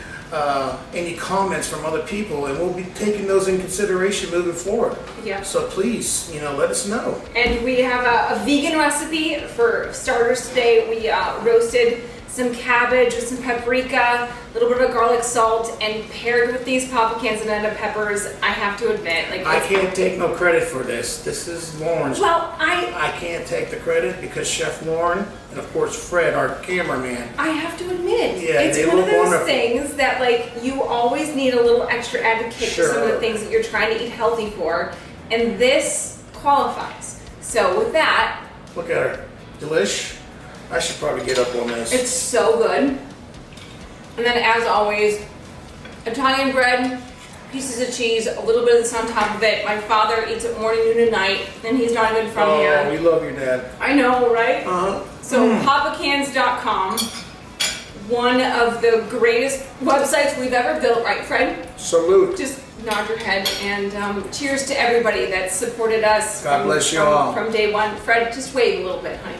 any comments from other people, and we'll be taking those in consideration moving forward. Yeah. So please, let us know. And we have a vegan recipe for starters today. We roasted some cabbage with some paprika, a little bit of garlic salt, and paired with these Papa Canzonetta peppers, I have to admit, I can't take no credit for this. This is Lauren's. Well, I can't take the credit because Chef Lauren and of course Fred, our cameraman. I have to admit, Yeah, it's they one of look those wonderful. things that you always need a little extra advocate for some of the Sure. things that you're trying to eat healthy for, and this qualifies. So with that, Look at her. Delish. I should probably get up on this. it's so good. And then as always, Italian bread, pieces of cheese, a little bit of this on top of it. My father eats it morning, noon, and night, and he's not even from here. We love your dad. I know, right? Uh-huh. So papacans.com. one of the greatest websites we've ever built, right, Fred? Salute. Just nod your head, and cheers to everybody that supported us. God bless you all. From day one. Fred, just wave a little bit, honey.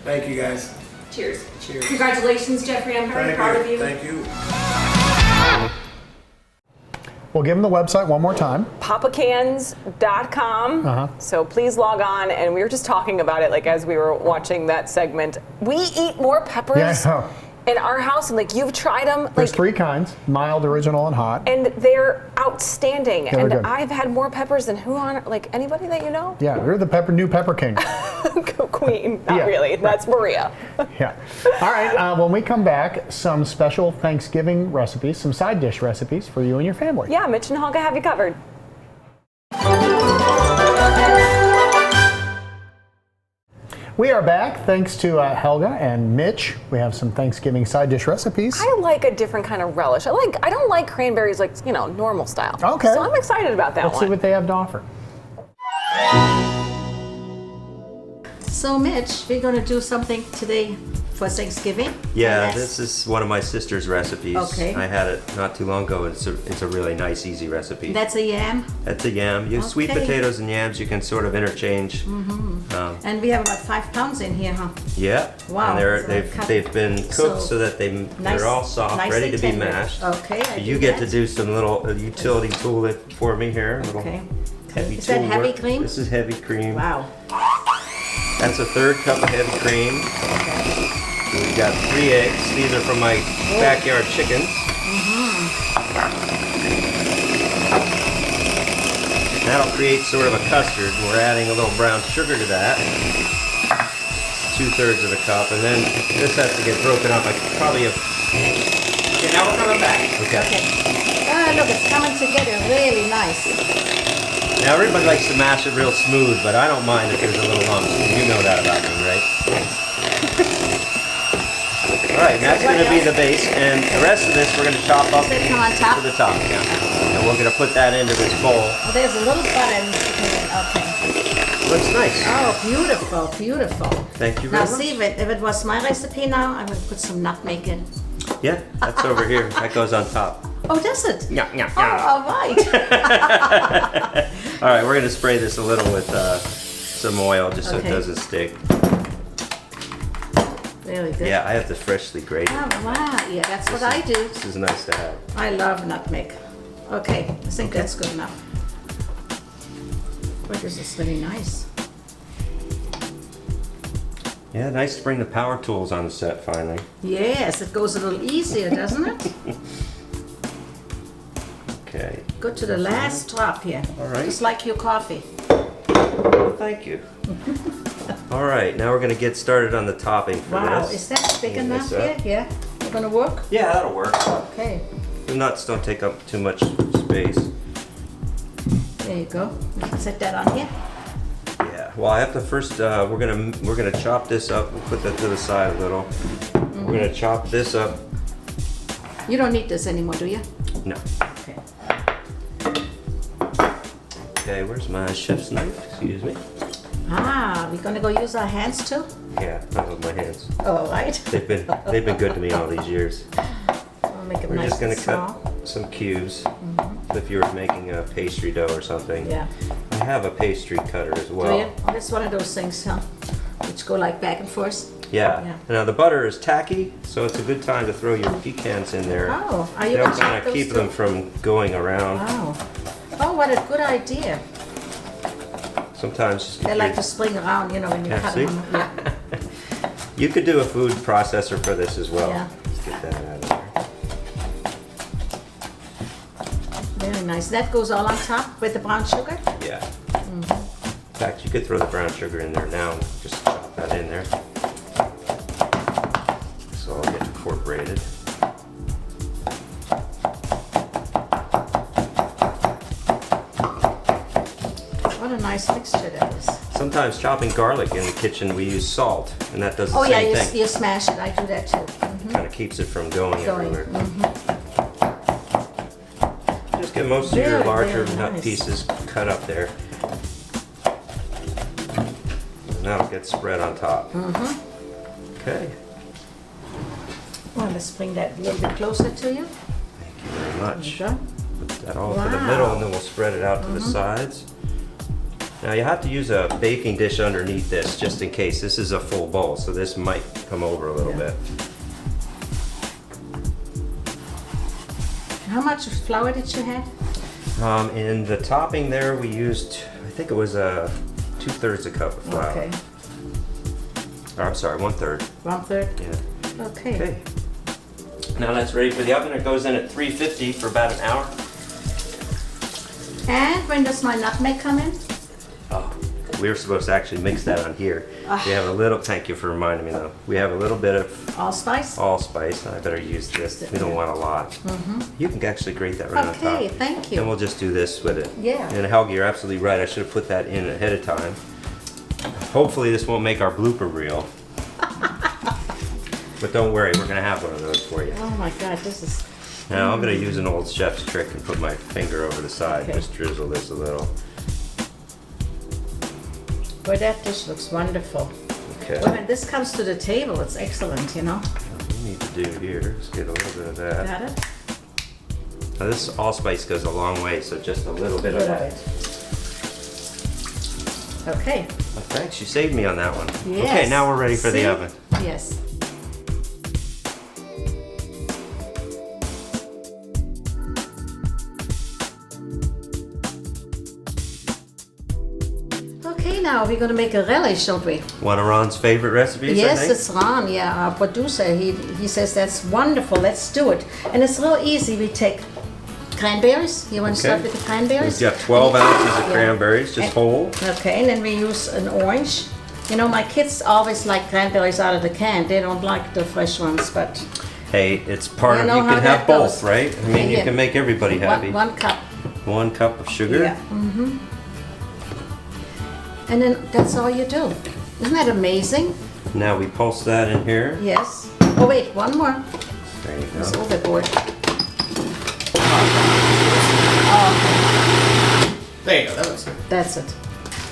Thank you, guys. Cheers. Cheers. Congratulations, Jeffrey. I'm very proud of you. Thank you. We'll give them the website one more time. papacans.com. So please log on. And we were just talking about it, like as we were watching that segment. We eat more peppers in our house, and like you've tried them. There's 3 kinds: mild, original, and hot. And they're outstanding. They're and good. I've had more peppers than who on like anybody that you know? Yeah, you're the new pepper king. Queen. Not really. That's Maria. Yeah. All right. When we come back, some special Thanksgiving recipes, some side dish recipes for you and your family. Yeah, Mitch and Helga have you covered. We are back thanks to Helga and Mitch. We have some Thanksgiving side dish recipes. I like a different kind of relish. I don't like cranberries like, normal style. Okay. So I'm excited about that Let's see what they have to offer. So Mitch, we're going to do something today for Thanksgiving. Yeah, this is one of my sister's recipes. Okay. I had it not too long ago. It's a really nice, easy recipe. That's a yam? That's a yam. You sweet Okay. potatoes and yams, you can sort of interchange. And we have about 5 pounds in here, huh? Yeah. Wow. And So they've been cooked so that they're all soft, nice ready and to be tender. mashed. Okay, I You do get that. to do some little utility tool for me here. A little Okay. heavy Is that tool heavy work. cream? This is heavy cream. Wow. That's a 1/3 cup of heavy cream. We've got 3 eggs. These are from my backyard chickens. That'll create sort of a custard. We're adding a little brown sugar to that. 2/3 of a cup, and then this has to get broken up like probably Okay, now we're coming back. Okay. Look, it's coming together really nice. Now everybody likes to mash it real smooth, but I don't mind if there's a little lumps. You know that about me, right? All right, that's going to be the base, and the rest of this we're going to chop up Does it come on top? to the top. Yeah. And we're going to put that into this bowl. Oh, there's a little butter in it. Okay. Looks nice. Oh, beautiful, beautiful. Thank you Now very much. see, if it was my recipe now, I would put some nutmeg in. Yeah, that's over here. That goes on top. Oh, does it? Yeah, yeah, Oh, yeah. all right. All right, we're going to spray this a little with some oil just so it Okay. doesn't stick. Really good. Yeah, I have the freshly grated. Oh, wow. Yeah, that's what I do. This is nice to have. I love nutmeg. Okay, I think that's good enough. But this is really nice. Yeah, nice to bring the power tools on the set finally. Yes, it goes a little easier, doesn't it? Okay. Go to the last drop here. All right. Just like your coffee. Thank you. All right, now we're going to get started on the topping for Wow, this. is that big Clean enough this here? up. Yeah. You're gonna work? Yeah, that'll work. Okay. The nuts don't take up too much space. There you go. You can set that on here. Yeah. Well, I have to first. We're gonna chop this up. We'll put that to the side a little. We're gonna chop this up. You don't need this anymore, do you? No. Okay. Okay. Where's my chef's knife? Excuse me. Ah, we're gonna go use our hands too? Yeah, not with my hands. All right. They've been good to me all these years. I'll make it We're nice just gonna and small. cut some cubes. If you were making a pastry dough or something. Yeah. I have a pastry cutter as Do well. you? Oh, it's one of those things, huh? Which go like back and forth. Yeah. Yeah. Now the butter is tacky, so it's a good time to throw your pecans in there. Oh, are you That'll gonna chop kind of those keep too? them from going around. Oh. Oh, what a good idea. Sometimes just They like to spring around, you know, when you Yeah, cut see? them. Yeah. you could do a food processor for this as well. Yeah. Let's get that out of there. Very nice. That goes all on top with the brown sugar? Yeah. In fact, you could throw the brown sugar in there now. Just chop that in there. So I'll get incorporated. What a nice mixture that is. Sometimes chopping garlic in the kitchen, we use salt, and that does the Oh yeah, same you, thing. you smash it. I do that too. Kind of keeps it from going Going. everywhere. Just get most of your Very, larger very nut nice. pieces cut up there. And that'll get spread on top. Okay. Well, let's bring that a little bit closer to you. Thank you very much. There you go. Put that all to the middle, and then we'll spread it out to the sides. Now you have to use a baking dish underneath this just in case. This is a full bowl, so this might come over a little bit. How much flour did you have? In the topping there, we used, I think it was 2/3 a cup of flour. Okay. Or, I'm sorry, 1/3. 1/3? Yeah. Okay. Now that's ready for the oven. It goes in at 350 for about an hour. And when does my nutmeg come in? Oh, we were supposed to actually mix that on here. We have a little, thank you for reminding me though. We have a little bit of allspice. Allspice, and I better use this. We don't want a lot. You can actually grate that right on top. Okay, thank you. And we'll just do this with it. Yeah. And Helga, you're absolutely right. I should have put that in ahead of time. Hopefully this won't make our blooper reel. But don't worry, we're gonna have one of those for you. Oh my God, this is... Now I'm gonna use an old chef's trick and put my finger over the side. Okay. Just drizzle this a little. Boy, that dish looks wonderful. Okay. Well, when this comes to the table, it's excellent, you know? What we need to do here is get a little bit of that. Got it? Now this allspice goes a long way, so just a little bit of that. Okay. Well, thanks, you saved me on that one. Yes. Okay, now we're ready for See? the oven. Yes. Okay, now we're gonna make a relish, don't we? One of Ron's favorite recipes, I Yes, think? it's Ron, yeah, our producer. He says that's wonderful, let's do it. And it's real easy. We take cranberries. You want to start with the cranberries? We've got 12 ounces of Yeah. cranberries, just whole. Okay, and then we use an orange. You know, my kids always like cranberries out of the can. They don't like the fresh ones, but... Hey, it's part You of, know you how can that have both, goes. right? I mean, you Yeah. can make everybody happy. One cup. 1 cup of sugar. Yeah. And then that's all you do. Isn't that amazing? Now we pulse that in here. Yes. Oh wait, one more. There you It's go. overboard. There you go. That looks good. That's it.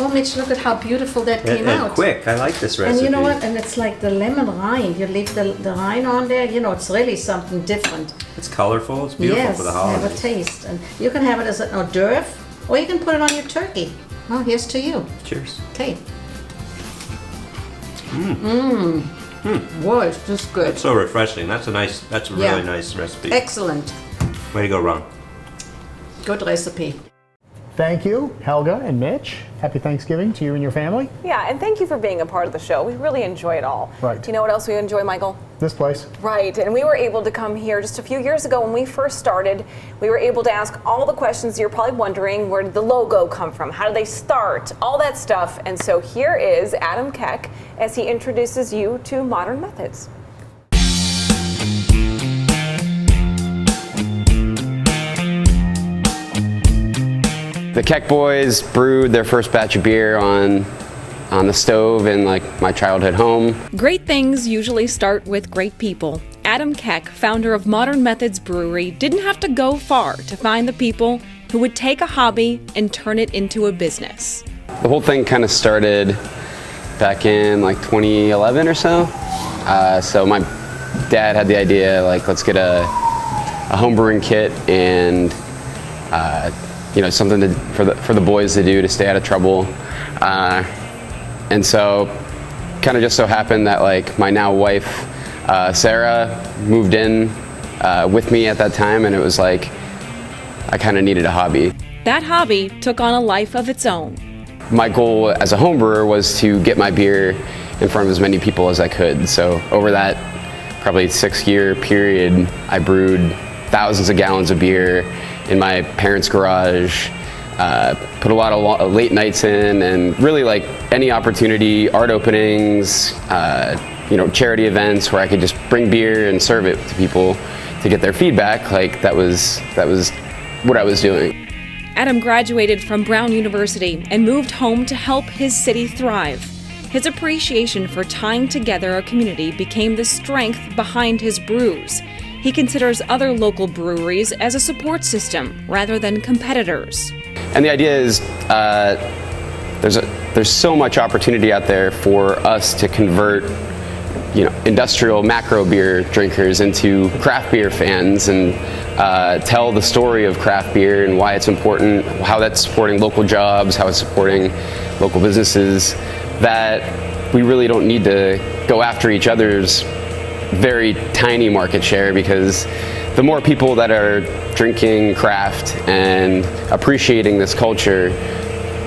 Oh, Mitch, look at how beautiful that came And out. quick, I like this recipe. And you know what? And it's like the lemon rind. You leave the rind on there. You know, it's really something different. It's colorful, it's beautiful Yes, for the have a holidays. taste. And you can have it as an hors d'oeuvre, or you can put it on your turkey. Oh, here's to you. Cheers. Okay. Boy, it's just good. That's so refreshing. That's a Yeah. really nice recipe. Excellent. Way to go, Ron. Good recipe. Thank you, Helga and Mitch. Happy Thanksgiving to you and your family. Yeah, and thank you for being a part of the show. We really enjoy it all. Right. Do you know what else we enjoy, Michael? This place. Right, and we were able to come here just a few years ago when we first started. We were able to ask all the questions you're probably wondering. Where did the logo come from? How did they start? All that stuff. And so here is Adam Keck as he introduces you to Modern Methods. The Keck boys brewed their first batch of beer on the stove in like my childhood home. Great things usually start with great people. Adam Keck, founder of Modern Methods Brewery, didn't have to go far to find the people who would take a hobby and turn it into a business. The whole thing kind of started back in like 2011 or so. So my dad had the idea, like, let's get a home brewing kit and you know, something for the boys to do to stay out of trouble. And so kind of just so happened that like my now wife, Sarah, moved in with me at that time, and it was like I kind of needed a hobby. That hobby took on a life of its own. My goal as a home brewer was to get my beer in front of as many people as I could. So over that probably 6-year period, I brewed thousands of gallons of beer in my parents' garage, put a lot of late nights in, and really like any opportunity, art openings, you know, charity events where I could just bring beer and serve it to people to get their feedback. Like that was what I was doing. Adam graduated from Brown University and moved home to help his city thrive. His appreciation for tying together a community became the strength behind his brews. He considers other local breweries as a support system rather than competitors. And the idea is there's so much opportunity out there for us to convert industrial macro beer drinkers into craft beer fans, and tell the story of craft beer and why it's important, how that's supporting local jobs, how it's supporting local businesses, that we really don't need to go after each other's very tiny market share, because the more people that are drinking craft and appreciating this culture,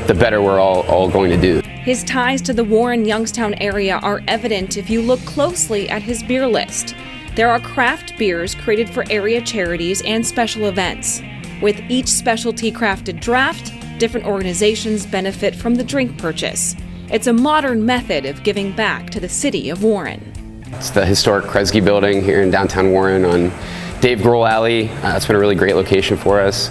the better we're all going to do. His ties to the Warren-Youngstown area are evident if you look closely at his beer list. There are craft beers created for area charities and special events. With each specialty crafted draft, different organizations benefit from the drink purchase. It's a modern method of giving back to the city of Warren. It's the historic Kresge building here in downtown Warren on Dave Grohl Alley. It's been a really great location for us.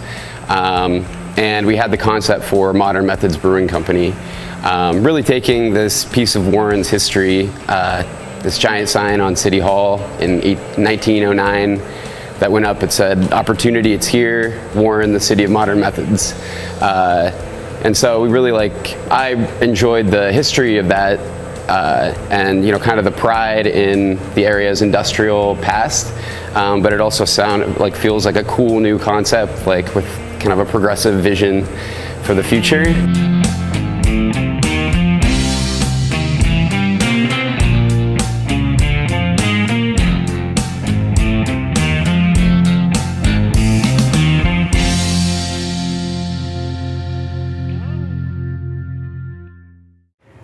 And we had the concept for Modern Methods Brewing Company, really taking this piece of Warren's history, this giant sign on City Hall in 1909 that went up. It said, "Opportunity, it's here, Warren, the city of modern methods." And so we really I enjoyed the history of that, and kind of the pride in the area's industrial past, but it also feels like a cool new concept, with kind of a progressive vision for the future.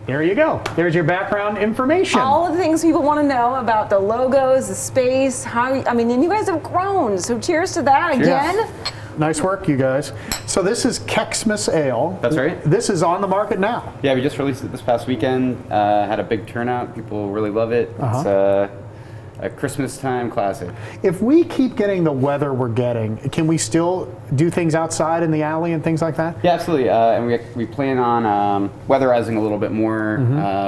There you go. There's your background information. All of the things people want to know about the logos, the space, and you guys have grown, so cheers to that again. Nice work, you guys. So this is Kexmas Ale. That's right. This is on the market now. Yeah, we just released it this past weekend. Had a big turnout. People really love it. It's a Christmas time classic. If we keep getting the weather we're getting, can we still do things outside in the alley and things like that? Yeah, absolutely. And we plan on weatherizing a little bit more.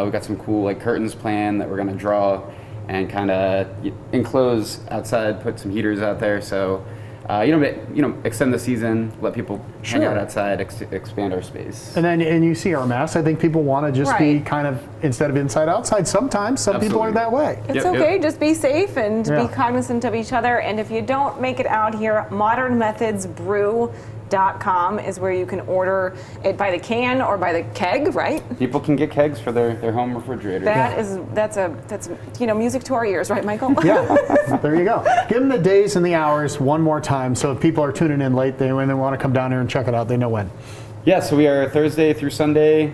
We've got some cool curtains planned that we're going to draw and kind of enclose outside, put some heaters out there. So extend the season, let people hang out outside, expand our space. And you see our mess. I think people want to just be kind of, instead of inside outside, sometimes some people are that way. It's okay, just be safe and be cognizant of each other. And if you don't make it out here, modernmethodsbrew.com is where you can order it by the can or by the keg, right? People can get kegs for their home refrigerator. That's music to our ears, right, Michael? Yeah, there you go. Give them the days and the hours one more time, so if people are tuning in late, when they want to come down here and check it out, they know when. Yeah, so we are Thursday through Sunday,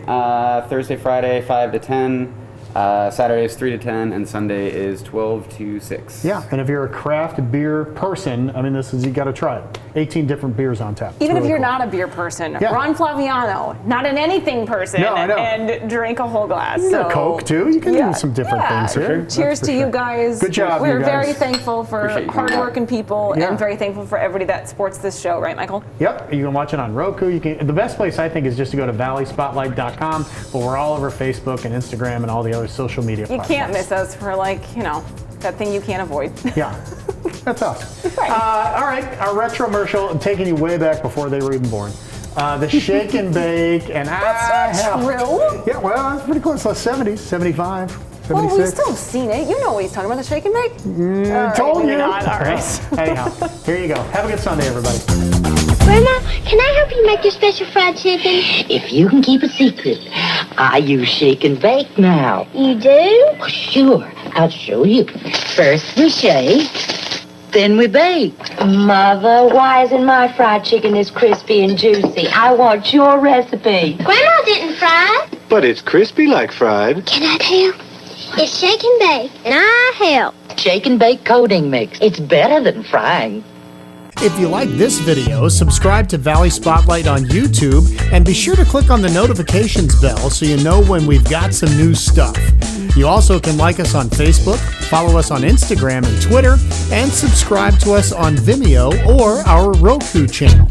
Thursday, Friday, 5 to 10. Saturday is 3 to 10, and Sunday is 12 to 6. Yeah, and if you're a craft beer person, you got to try it. 18 different beers on tap. Even if you're not a beer person, Ron Flaviano, not an anything person, and drink a whole glass. You can Coke too. You can do some different things here. Cheers to you guys. Good job, We're you guys. very thankful for hardworking people and very thankful for everybody that supports this show, right, Michael? Yep, you can watch it on Roku. The best place I think is just to go to valleyspotlight.com, but we're all over Facebook and Instagram and all the other social media platforms. You can't miss us for that thing you can't avoid. Yeah, that's us. All right, our retromercial, taking you way back before they were even born. The shake and bake, and that's not true. Yeah, well, that's pretty close. 70s, 75, 76. Well, we've still seen it. You know what he's talking about, the shake and bake? Told you. Not. All right. Anyhow, here you go. Have a good Sunday, everybody. Grandma, can I help you make your special fried chicken? If you can keep a secret, I use shake and bake now. You do? Well, sure, I'll show you. First we shake, then we bake. Mother, why isn't my fried chicken as crispy and juicy? I want your recipe. Grandma didn't fry. But it's crispy like fried. Can I help? It's shake and bake, and I help. Shake and bake coating mix. It's better than frying. If you like this video, subscribe to Valley Spotlight on YouTube and be sure to click on the notifications bell so you know when we've got some new stuff. You also can like us on Facebook, follow us on Instagram and Twitter, and subscribe to us on Vimeo or our Roku channel.